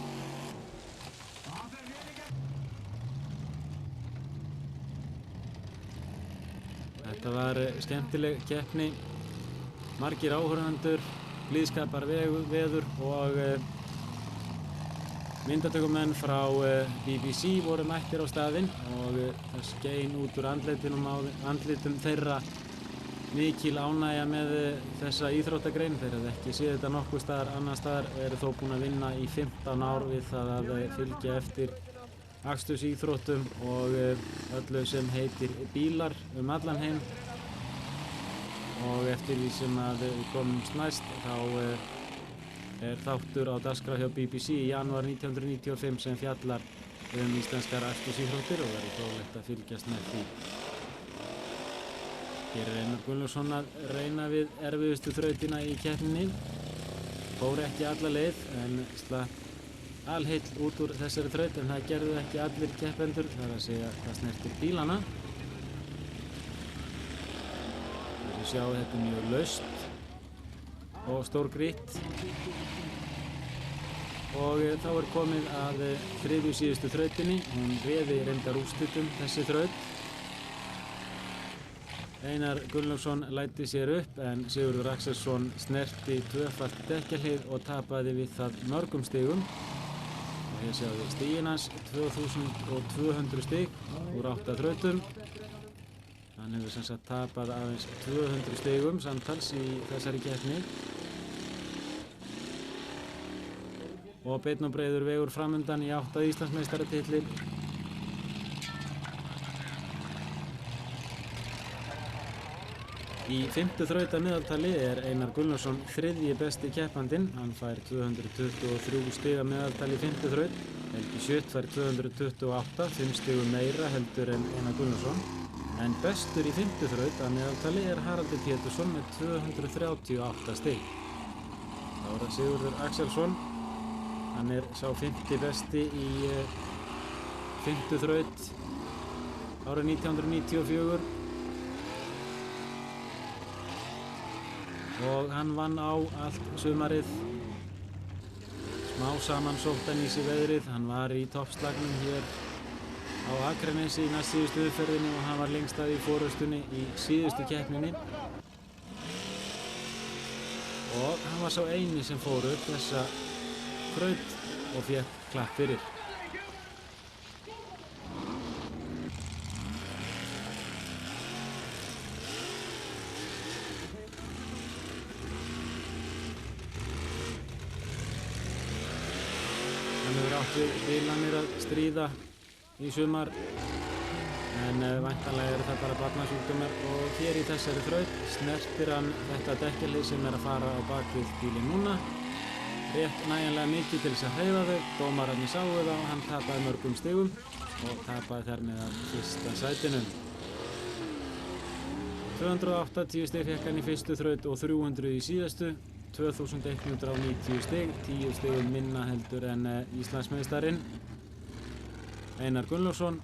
Þetta var skemmtileg keppni, margir áhorfendur, blíðskapar veður og myndatökumenn frá BBC voru mættir á staðinn og það skein út úr andlitum þeirra mikil ánægja með þessa íþróttagrein. Þeir hefðu ekki séð þetta nokkuð staðar annar staðar, eru þó búin að vinna í 15 ár við það að fylgja eftir akstursíþróttum og öllu sem heitir bílar allan heim. Og eftir því sem að við komumst næst þá þáttur á dagskrá hjá BBC í janúar 1995 sem fjallar íslenskar akstursíþróttir og verður fróðlegt að fylgjast með því. Hér Einar Gunnlaugsson að reyna við erfiðustu þrautina í keppninni. Fór ekki alla leið en slapp alheill út úr þessari þraut en það gerðu ekki allir keppendur, það er að segja hvað snertir bílana. Við sjáum þetta mjög laust og stór grýtt. Og þá er komið að 3. síðustu þrautinni, hún réði reyndar úrslitum þessi þraut. Einar Gunnlaugsson læddi sér upp en Sigurður Axelsson snerti tvöfalt dekkjahlið og tapaði við það mörgum stigum. Og hér sjáum við stigin hans, 2200 stig úr 8 þrautum. Hann hefur sem sagt tapað aðeins 200 stigum samtals í þessari keppni. Og beinn og breiður vegur framundan í 8 Íslandsmeistaratitli. Í 5. þraut að meðaltali er Einar Gunnlaugsson 3. besti keppandinn. Hann fær 223 stig að meðaltali í 5. þraut. Helgi Schjött fær 228, 5 stigum meira heldur en Einar Gunnlaugsson. En bestur í 5. þraut að meðaltali er Haraldur Pétursson með 238 stig. Þá er það Sigurður Axelsson. Hann er sá 5. besti í 5. þraut árið 1994 og hann vann á allt sumarið. Smá saman sótti hann í sig veðrið, hann var í toppslagnum hér á Akranesi í næstsíðustu umferðinni og hann var lengst að í forystunni í síðustu keppninni. Og hann var sá eini sem fór upp þessa þraut og fékk klapp fyrir. Hann hefur átt við bilanir að stríða í sumar, en væntanlega eru það bara barnasjúkdómar og hér í þessari þraut snertir hann þetta dekkjalið sem er að fara á bakvið bílinn núna. Rétt nægjanlega mikið til þess að hreyfa þau, dómararnir sáu það og hann tapaði mörgum stigum og tapaði þar með að fyrsta sætinu. 280 stig fékk hann í fyrstu þraut og 300 í síðastu. 2190 stig, 10 stigum minna heldur en Íslandsmeistarinn Einar Gunnlaugsson.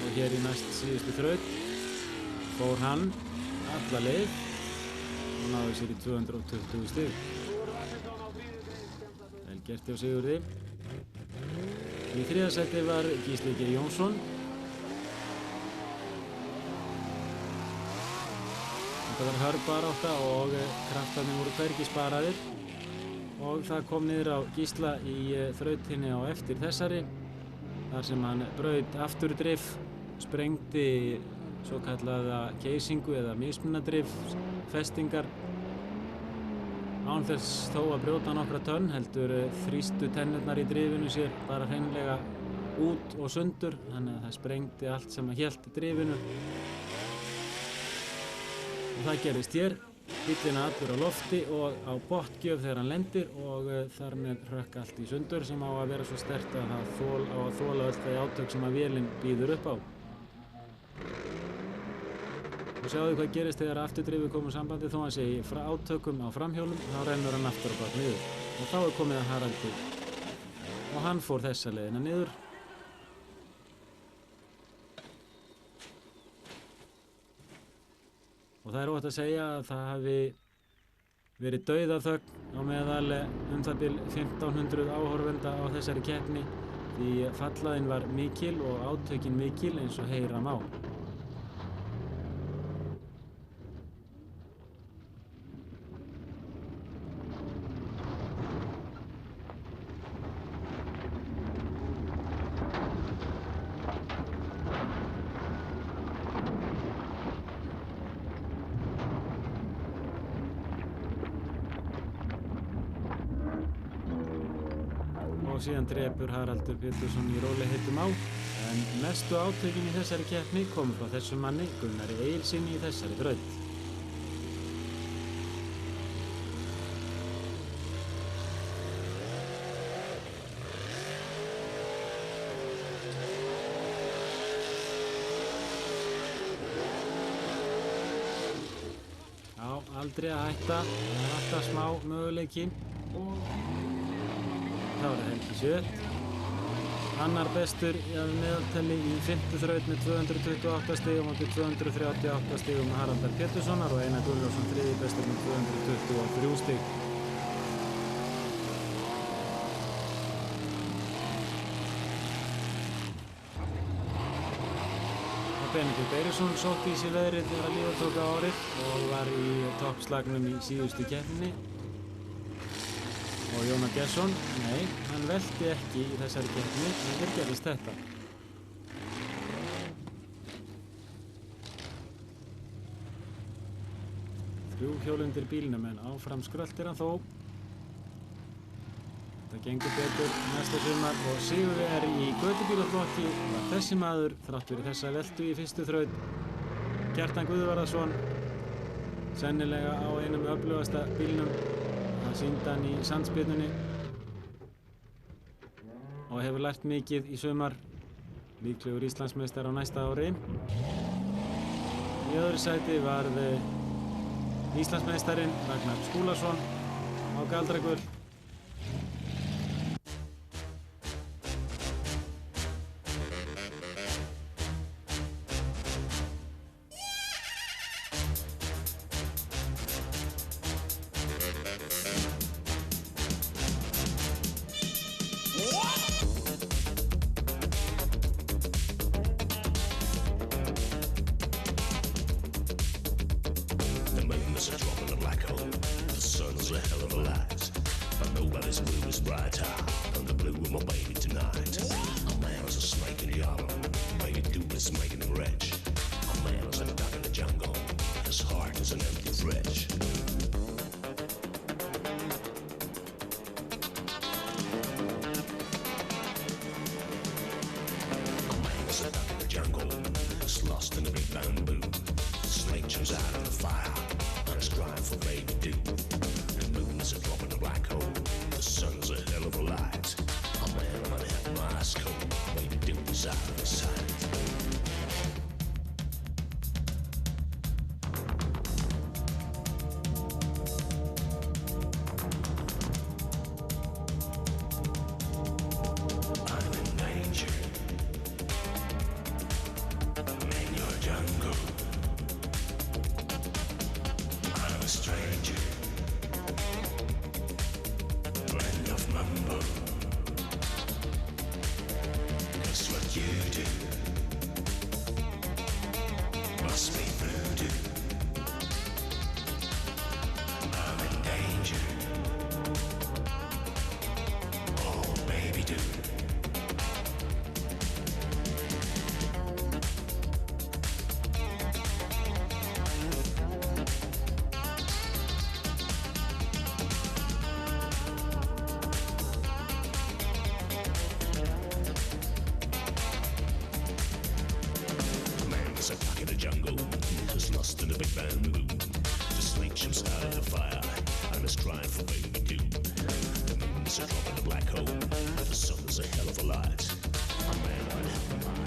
Og hér í næst síðustu þraut fór hann alla leið og náði sér í 220 stig. Vel gert hjá Sigurði. Í þriðja sæti var Gísli G. Jónsson. Þetta var hörð barátta og kraftarnir voru hvergi sparaðir og það kom niður á Gísla í þrautinni á eftir þessari þar sem hann braut afturdrif, sprengdi svokallaða keisingu eða mismunadrif, festingar án þess þó að brjóta nokkra tönn, heldur þrýstu tennurnar í drifinu sér bara hreinlega út og sundur, þannig að það sprengdi allt sem hélt drifinu. Og það gerist hér, bíllinn allur á lofti og á botngjöf þegar hann lendir og þar með hrökk allt í sundur sem á að vera svo sterkt að það á að þola öll þau átök sem að vélinn býður upp á. Og sjáðu hvað gerist þegar afturdrifið kom úr sambandi, þó að sé frá átökum á framhjólum, þá rennur hann aftur á bak niður. Og þá er komið að Haraldi og hann fór þessa leiðina niður. Og það er óhætt að segja að það hafi verið dauðaþögn á meðal það bil 1500 áhorfenda á þessari keppni því fallaðin var mikil og átökin mikil eins og heyra má. Og síðan drepur Haraldur Pétursson í rólegheitum á, en mestu átökin í þessari keppni komu frá þessum manni, Gunnari Egilssyni, í þessari þraut. Já, aldrei að hætta, það er alltaf smá möguleiki. Þá er Helgi Sjött. Annar bestur að meðaltali í 5. þraut með 228 stigum og 238 stigum Haraldar Péturssonar og Einar Gunnlaugsson 3. bestur með 223 stig. Benedikt Eiríksson sótti í sig veðrið þegar líða tók á árið og var í toppslagnum í síðustu keppninni. Og Jónar Gesson, nei, hann velti ekki í þessari keppni, en þeir gerðist þetta. Þrjú hjól undir bílnum en áfram skröltir hann þó. Það gengur betur næsta sumar og Sigurði er í götubílaflokki var þessi maður þrátt fyrir þessa veltu í fyrstu þraut. Kjartan Guðvarðarson, sennilega á einum öflugasta bílnum. Það sýndi hann í sandspyrnunni og hefur lært mikið í sumar, líklegur Íslandsmeistar á næsta ári. Í öðru sæti varð Íslandsmeistarinn Ragnar Skúlason á Galdrakvöl. lost in a big bamboo. The snake jumps out of the fire and it's crying for baby do. The moon's a drop in a black hole. The sun's a hell of a light. Oh man, I'm gonna have my eyes cold. Baby do is out of sight.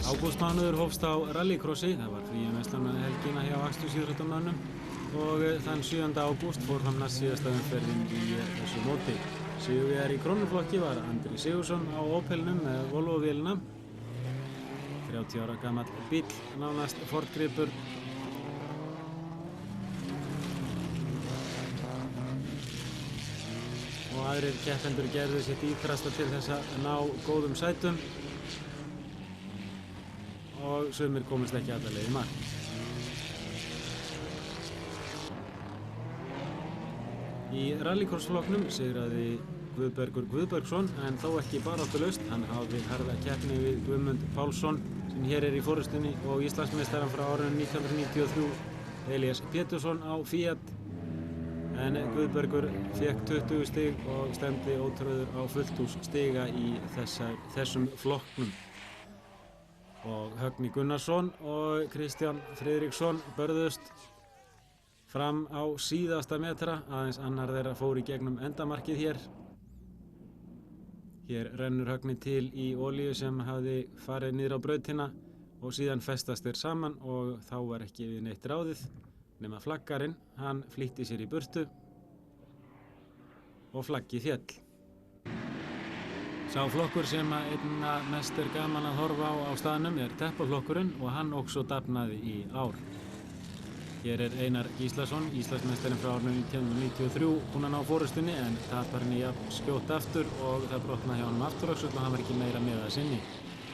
Ágústmánuður hófst á rallycrossi, það var frí verslunarhelgina hjá akstursíþróttamönnum og þann 7. ágúst fór fram næst síðasta umferðin í þessu móti. Sigurvegari í krónuflokki var Andri Sigurðsson á Opelnum með Volvo-vélina. 30 ára gamall bíll, nánast forngripur. Og aðrir keppendur gerðu sitt ítrasta til þess að ná góðum sætum. Og sumir komist ekki alla leið í mark. Í rallycrossflokknum sigraði Guðbergur Guðbergsson en þó ekki baráttulaust. Hann hafði harða keppni við Guðmund Pálsson sem hér í forystunni og Íslandsmeistarann frá árinu 1993 Elías Pétursson á Fiat. En Guðbergur fékk 20 stig og stefndi ótröður á fullt hús stiga í þessum flokknum. Og Högni Gunnarsson og Kristján Friðriksson börðust fram á síðasta metra, aðeins annar þeirra fór í gegnum endamarkið hér. Hér rennur Högni til í olíu sem hafði farið niður á brautina og síðan festast þeir saman og þá var ekki við neitt ráðið nema flaggarinn, hann flýtti sér í burtu og flaggið féll. Sá flokkur sem einna mest gaman að horfa á staðnum teppaflokkurinn og hann óksó dafnaði í ár. Hér Einar Gíslason, Íslandsmeistarinn frá árinu 1993, búinn að ná forystunni en tapar henni jafn skjótt aftur og það brotnaði hjá honum afturöxull og hann var ekki meira með að sinni.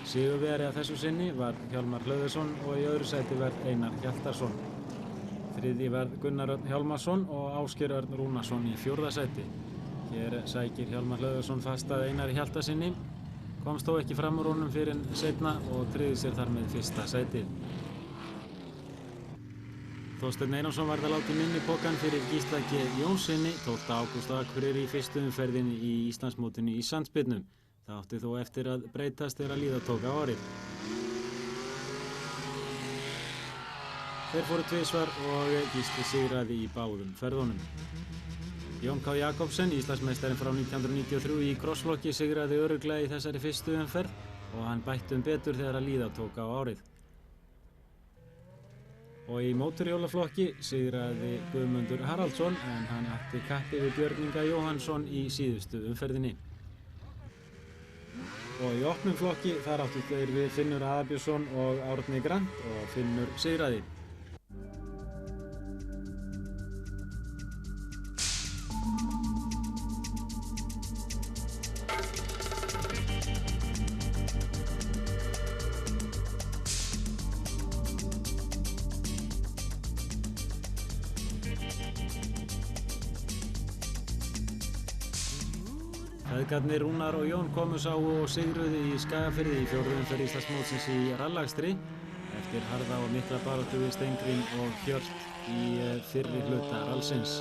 Sigurvegari að þessu sinni var Hjálmar Hlöðversson og í öðru sæti var Einar Hjaltarsson. Þriðji var Gunnar Örn Hjálmarsson og Ásgeir Örn Rúnarsson í 4. sæti. Hér sækir Hjálmar Hlöðversson fast að Einari Hjaltarsinni, komst þó ekki fram úr honum fyrr en seinna og tryggði sér þar með 1. sætið. Þorsteinn Einarsson varð að láta minni pokann fyrir Gísla G. Jónssoni 12. ágúst á Akureyri í fyrstu umferðinni í Íslandsmótinu í sandspyrnu. Það átti þó eftir að breytast þegar líða tók á árið. Þeir fóru tvisvar og Gísli sigraði í báðum ferðunum. Jón K. Jakobsen, Íslandsmeistarinn frá 1993 í crossflokki, sigraði örugglega í þessari fyrstu umferð og hann bætti betur þegar að líða tók á árið. Og í mótorhjólaflokki sigraði Guðmundur Haraldsson en hann átti kappi við Björn Inga Jóhannsson í síðustu umferðinni. Og í opnum flokki þar áttu þeir við Finnur Aðabjörnsson og Árni Grant og Finnur sigraði. Feðgarnir Rúnar og Jón komu sáu og sigruðu í Skagafirði í 4. umferð Íslandsmótsins í rallakstri eftir harða og mikla baráttu við Steingrím og Hjört í fyrri hluta rallsins.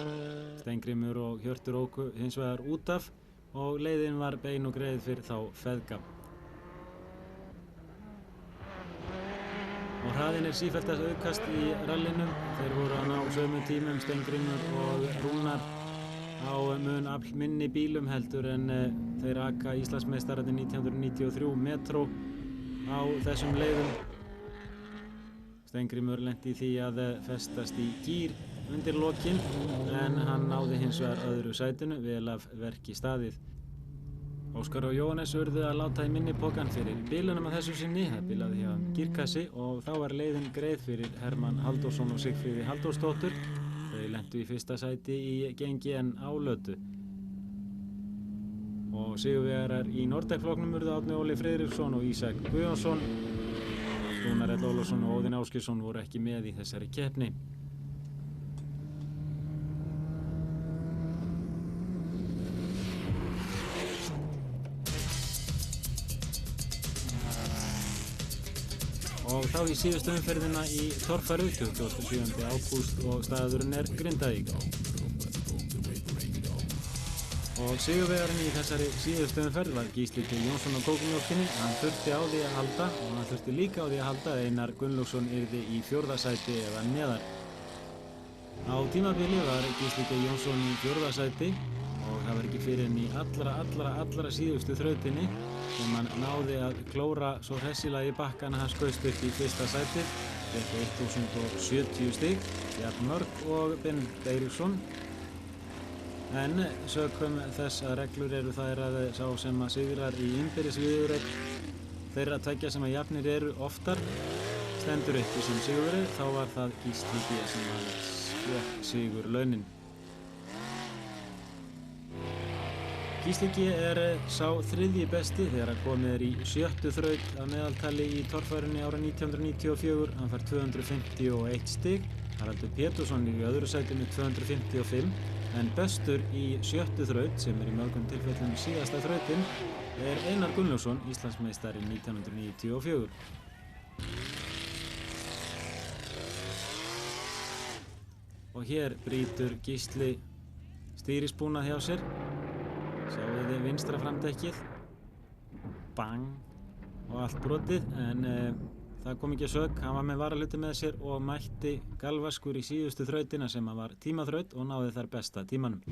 Steingrímur og Hjörtur óku hins vegar út af og leiðin var bein og greið fyrir þá feðga. Og Hraðinn sífellt að aukast í rallinum. Þeir voru að ná sömu tímum, Steingrímur og Rúnar, á mun afl minni bílum heldur en þeir aka Íslandsmeistararnir 1993 Metro á þessum leiðum. Steingrímur lenti í því að festast í gír undir lokin en hann náði hins vegar öðru sætinu, vel af verki staðið. Óskar og Jóhannes urðu að láta í minni pokan fyrir bílunum að þessu sinni. Það bílaði hjá gírkassi og þá var leiðin greið fyrir Hermann Halldórsson og Sigfríði Halldórsdóttur. Þau lentu í fyrsta sæti í gengi en á lötu. Og sigurvegarar í Nordec-flokknum urðu Árni Óli Friðriksson og Ísak Guðjónsson. Rúnar Ell Ólafsson og Óðinn Ásgeirsson voru ekki með í þessari keppni. Og þá í síðustu umferðina í torfæru, 27. ágúst og staðurinn Grindavík. Og sigurvegarinn í þessari síðustu umferð var Gísli G. Jónsson á kókumjólkinni. Hann þurfti á því að halda og hann þurfti líka á því að halda að Einar Gunnlaugsson yrði í 4. sæti eða neðar. Á tímabili var Gísli G. Jónsson í 4. sæti og það var ekki fyrir í allra síðustu þrautinni sem hann náði að klóra svo hressilega í bakkana. Hann skaust upp í 1. sætið, fékk 1070 stig, jafn mörg og Benedikt Eiríksson. En sökum þess að reglur eru þær að sá sem að sigrar í innbyrðis viðureign þeirra tveggja sem að jafnir eru oftar stendur uppi sem sigurveri, þá var það Gísli G. sem að fékk sigurlaunin. Gísli G. sá 3. besti þegar komið í 7. þraut að meðaltali í torfærunni árið 1994. Hann fær 251 stig. Haraldur Pétursson í öðru sæti með 255. En bestur í 7. þraut, sem í mörgum tilfellum síðasta þrautin, Einar Gunnlaugsson, Íslandsmeistari 1994. Og hér brýtur Gísli stýrisbúnað hjá sér. Sjáðu þið vinstra framdekkið, bang, og allt brotið, en það kom ekki að sök. Hann var með varahluti með sér og mætti galvaskur í síðustu þrautina sem var tímaþraut og náði þar besta tímanum.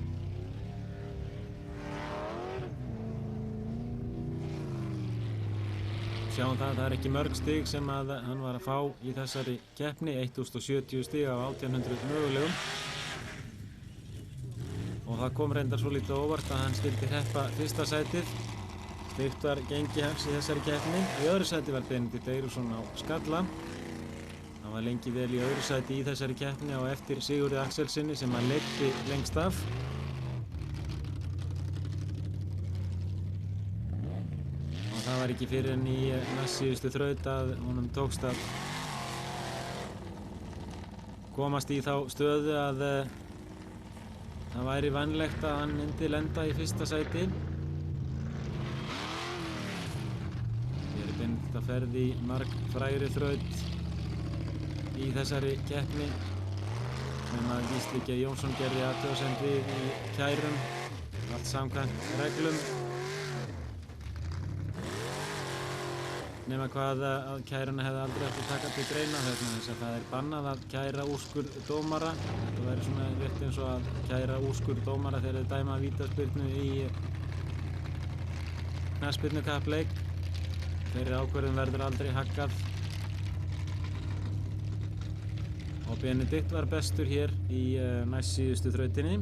Sjáum það er ekki mörg stig sem að hann var að fá í þessari keppni, 1070 stig af 1800 mögulegum. Og það kom reyndar svo lítið óvart að hann skildi hreppa 1. sætið. Styrkt var gengi hans í þessari keppni. Í öðru sæti var Benedikt Eiríksson á skalla. Hann var lengi vel í öðru sæti í þessari keppni á eftir Sigurði Axelsinni sem hann leiddi lengst af. Og það var ekki fyrir en í næstsíðustu þraut að honum tókst að komast í þá stöðu að það væri vænlegt að hann myndi lenda í 1. sæti. Hér er Benedikt að ferð í margfrægri þraut í þessari keppni sem að Gísli G. Jónsson gerði athugasemd við í kærum, allt samkvæmt reglum. Nema hvað að kæruna hefði aldrei átt að taka til greina vegna þess að það er bannað að kæra úrskurð dómara. Þetta væri svona rétt eins og að kæra úrskurð dómara þegar þeir dæma vítaspyrnu í knattspyrnukappleik. Þeirri ákvörðun verður aldrei haggað. Og Benedikt var bestur hér í næstsíðustu þrautinni.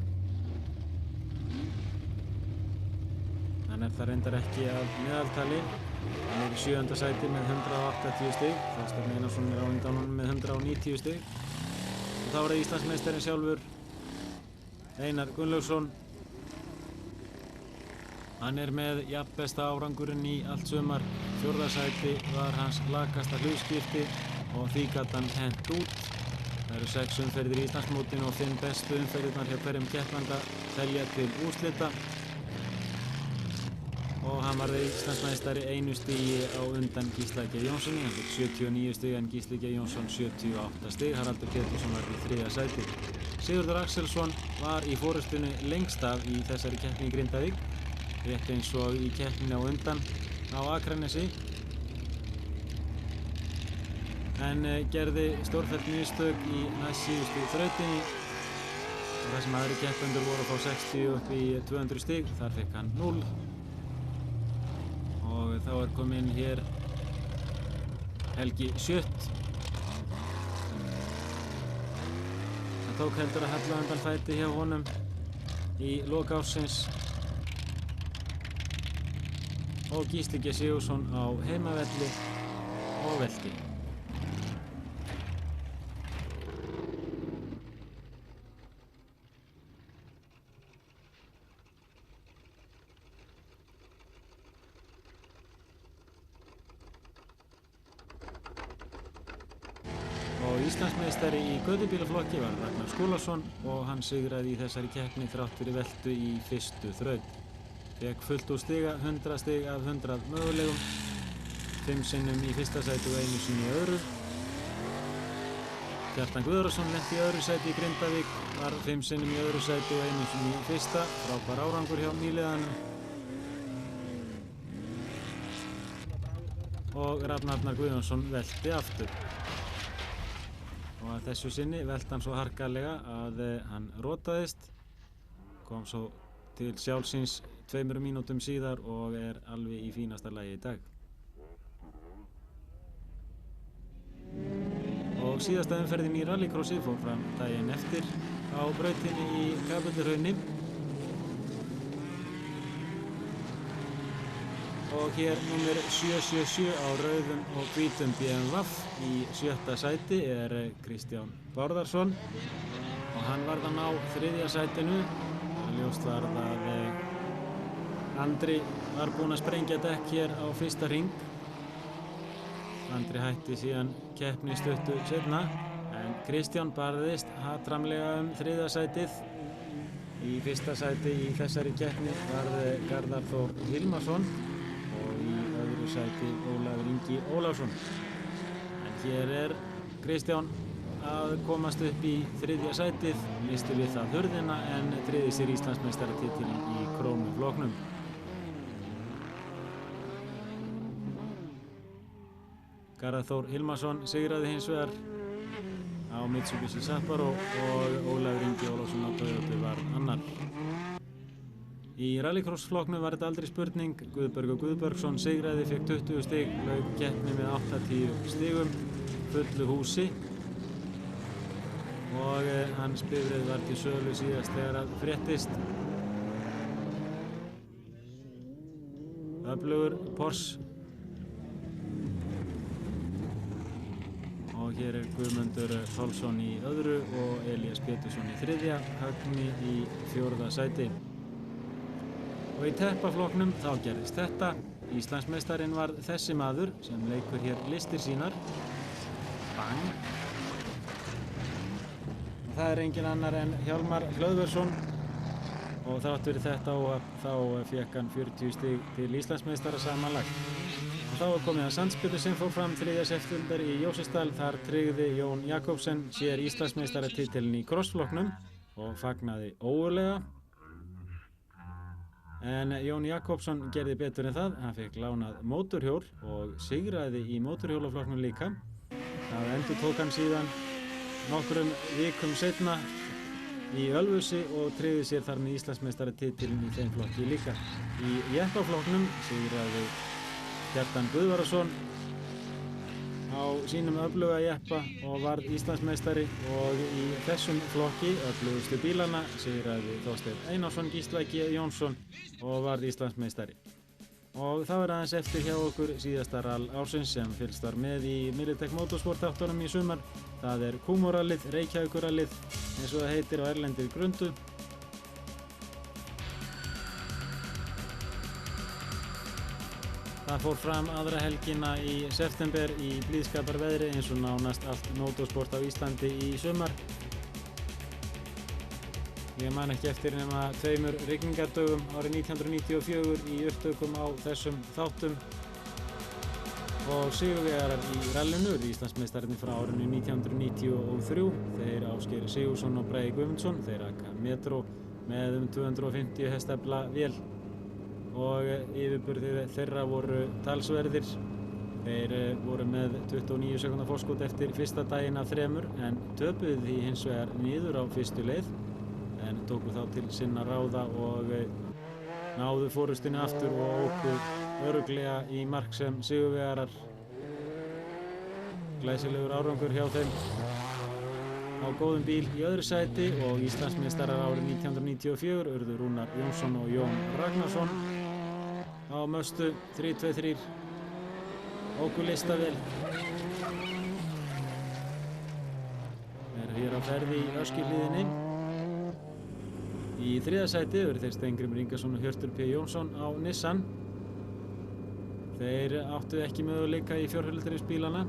Hann það reyndar ekki að meðaltali. Hann í 7. sæti með 180 stig. Þorsteinn Einarsson á undan honum með 190 stig. Og þá var það Íslandsmeistarinn sjálfur, Einar Gunnlaugsson. Hann með jafnbesta árangurinn í allt sumar. 4. sæti var hans lakasta hlutskipti og því gat hann hent út. Það eru 6 umferðir í Íslandsmótinu og 5 bestu umferðirnar hjá hverjum keppanda telja til úrslita. Og hann var Íslandsmeistari 1 stigi á undan Gísla G. Jónssoni. Hann fikk 79 stig en Gísli G. Jónsson 78 stig. Haraldur Pétursson var í 3. sæti. Sigurður Axelsson var í forystunni lengst af í þessari keppni í Grindavík, rétt eins og í keppninni á undan á Akranesi. en gerði stórfelld mistök í næstsíðustu þrautinni og þar sem aðri keppendur voru að fá 60 upp í 200 stig, þar fekk hann 0 og þá kominn hér Helgi Schött. Það tók heldur að hella undan fæti hjá honum í lok ársins og Gísli G. Sigurðsson á heimavelli og velti. Íslandsmeistari í gödubílaflokki var Ragnar Skúlason og hann sigraði í þessari keppni þrátt fyrir veltu í fyrstu þraut. Fékk fullt úr stiga, 100 stig af 100 mögulegum, 5 sinnum í fyrsta sæti og 1 sinni í öðru. Kjartan Guðarsson lenti í öðru sæti í Grindavík, var 5 sinnum í öðru sæti og 1 sinni í fyrsta, frábær árangur hjá nýliðanum. Og Rafn Arnar Guðjónsson velti aftur. Og að þessu sinni velti hann svo harkalega að hann rotaðist, kom svo til sjálfsins 2 mínútum síðar og alveg í fínasta lagi í dag. Og síðasta umferðin í rallycrossi fór fram daginn eftir á brautinni í Kapellurhrauni. Og hér númer 777 á rauðum og hvítum BMW í 7. sæti Kristján Bárðarsson og hann varð að ná 3. sætinu. Ljóst var að Andri var búinn að sprengja dekk hér á fyrsta hring. Andri hætti síðan keppni stuttu seinna en Kristján barðist hatramlega 3. sætið. Í fyrsta sæti í þessari keppni var Garðar Þór Hilmarsson og í öðru sæti Ólafur Ingi Ólafsson. En hér Kristján að komast upp í 3. sætið, misti við það hurðina en tryggði sér Íslandsmeistaratitilinn í krónuflokknum. Garðar Þór Hilmarsson sigraði hins vegar á Mitsubishi Sapporo og Ólafur Ingi Ólafsson á Toyota var annar. Í rallycross-flokknum var þetta aldrei spurning. Guðbergur Guðbergsson sigraði, fékk 20 stig, lauk keppni með 80 stigum, fullu húsi og hans bifreið var til sölu síðast þegar að fréttist. Öflugur Porsche. Og hér Guðmundur Pálsson í öðru og Elías Pétursson í 3., Högni í 4. sæti. Og í teppaflokknum þá gerðist þetta. Íslandsmeistarinn var þessi maður sem leikur hér listir sínar. Bang! Og það engin annar en Hjálmar Hlöðversson og þrátt fyrir þetta þá fékk hann 40 stig til Íslandsmeistara samanlagt. Og þá komið að Sandspjötu sem fór fram 3. september í Jósefsdal. Þar tryggði Jón Jakobsen sér Íslandsmeistaratitilinn í crossflokknum og fagnaði ógurlega. En Jón Jakobsson gerði betur en það. Hann fekk lánað mótorhjól og sigraði í mótorhjólaflokknum líka. Það endurtók hann síðan nokkrum vikum seinna í Ölfusi og tryggði sér þar með Íslandsmeistaratitilinn í þeim flokki líka. Í jeppaflokknum sigraði Kjartan Guðvarsson á sínum öfluga jeppa og varð Íslandsmeistari og í þessum flokki, öflugustu bílana, sigraði Þorsteinn Einarsson Gísla G. Jónsson og varð Íslandsmeistari. Og það var aðeins eftir hjá okkur síðasta rall ársins sem fylgst var með í Militech Motorsport áttunum í sumar. Það Kúmorallið, Reykjavíkurallið, eins og það heitir á erlendri grundu. Það fór fram aðra helgina í september í blíðskaparveðri eins og nánast allt motorsport á Íslandi í sumar. Ég man ekki eftir nema 2 rigningardögum árið 1994 í upptökum á þessum þáttum. Og sigurvegarar í rallinu eru Íslandsmeistararnir frá árinu 1993. Þeir Ásgeir Sigurðsson og Bragi Guðmundsson. Þeir aka Metro með 250 hestafla vél og yfirburðir þeirra voru talsverðir. Þeir voru með 29 sekúndna forskot eftir fyrsta daginn af 3 en töpuðu því hins vegar niður á fyrstu leið en tóku þá til sinna ráða og náðu forystunni aftur og óku örugglega í mark sem sigurvegarar. Glæsilegur árangur hjá þeim á góðum bíl í öðru sæti og Íslandsmeistarar árið 1994 urðu Rúnar Jónsson og Jón Ragnarsson á möstu 3-2-3 óku listavél. Hér á ferði í Öskjuhlíðinni. Í 3. sæti eru þeir Steingrímur Ingason og Hjörtur P. Jónsson á Nissan. Þeir áttu ekki möguleika í fjórhjólsbílana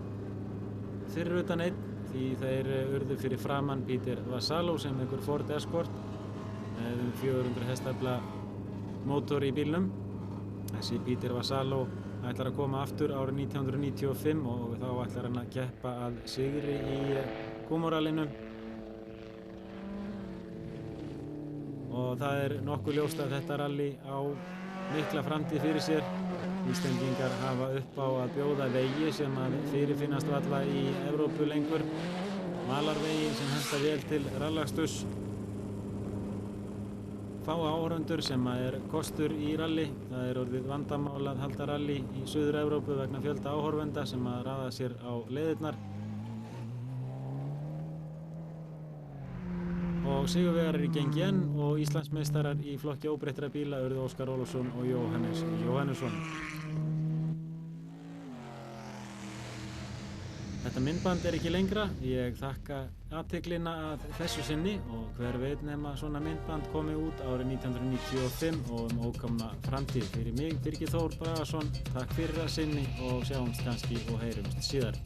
fyrir utan einn því þeir urðu fyrir framan Peter Vassallo sem einhver Ford Escort með 400 hestafla mótor í bílnum. Þessi Peter Vassallo ætlar að koma aftur árið 1995 og þá ætlar hann að keppa að sigri í Kumorallinu. Og það er nokkuð ljóst að þetta rally á mikla framtíð fyrir sér. Íslendingar hafa upp á að bjóða vegi sem að fyrirfinnast varla í Evrópu lengur. Malarvegi sem henta vel til rallaksturs. Fá áhorfendur sem er kostur í rally. Það er orðið vandamál að halda rally í Suður-Evrópu vegna fjölda áhorfenda sem að raða sér á leiðirnar. Og sigurvegarar í Gengi N og Íslandsmeistarar í flokki óbreyttra bíla urðu Óskar Ólafsson og Jóhannes Jóhannesson. Þetta myndband er ekki lengra. Ég þakka athyglina að þessu sinni og hver veit nema svona myndband komi út árið 1995 og ókomna framtíð. Fyrir mig, Birgir Þór Bragason, takk fyrir að sinni og sjáumst kannski og heyrumst síðar.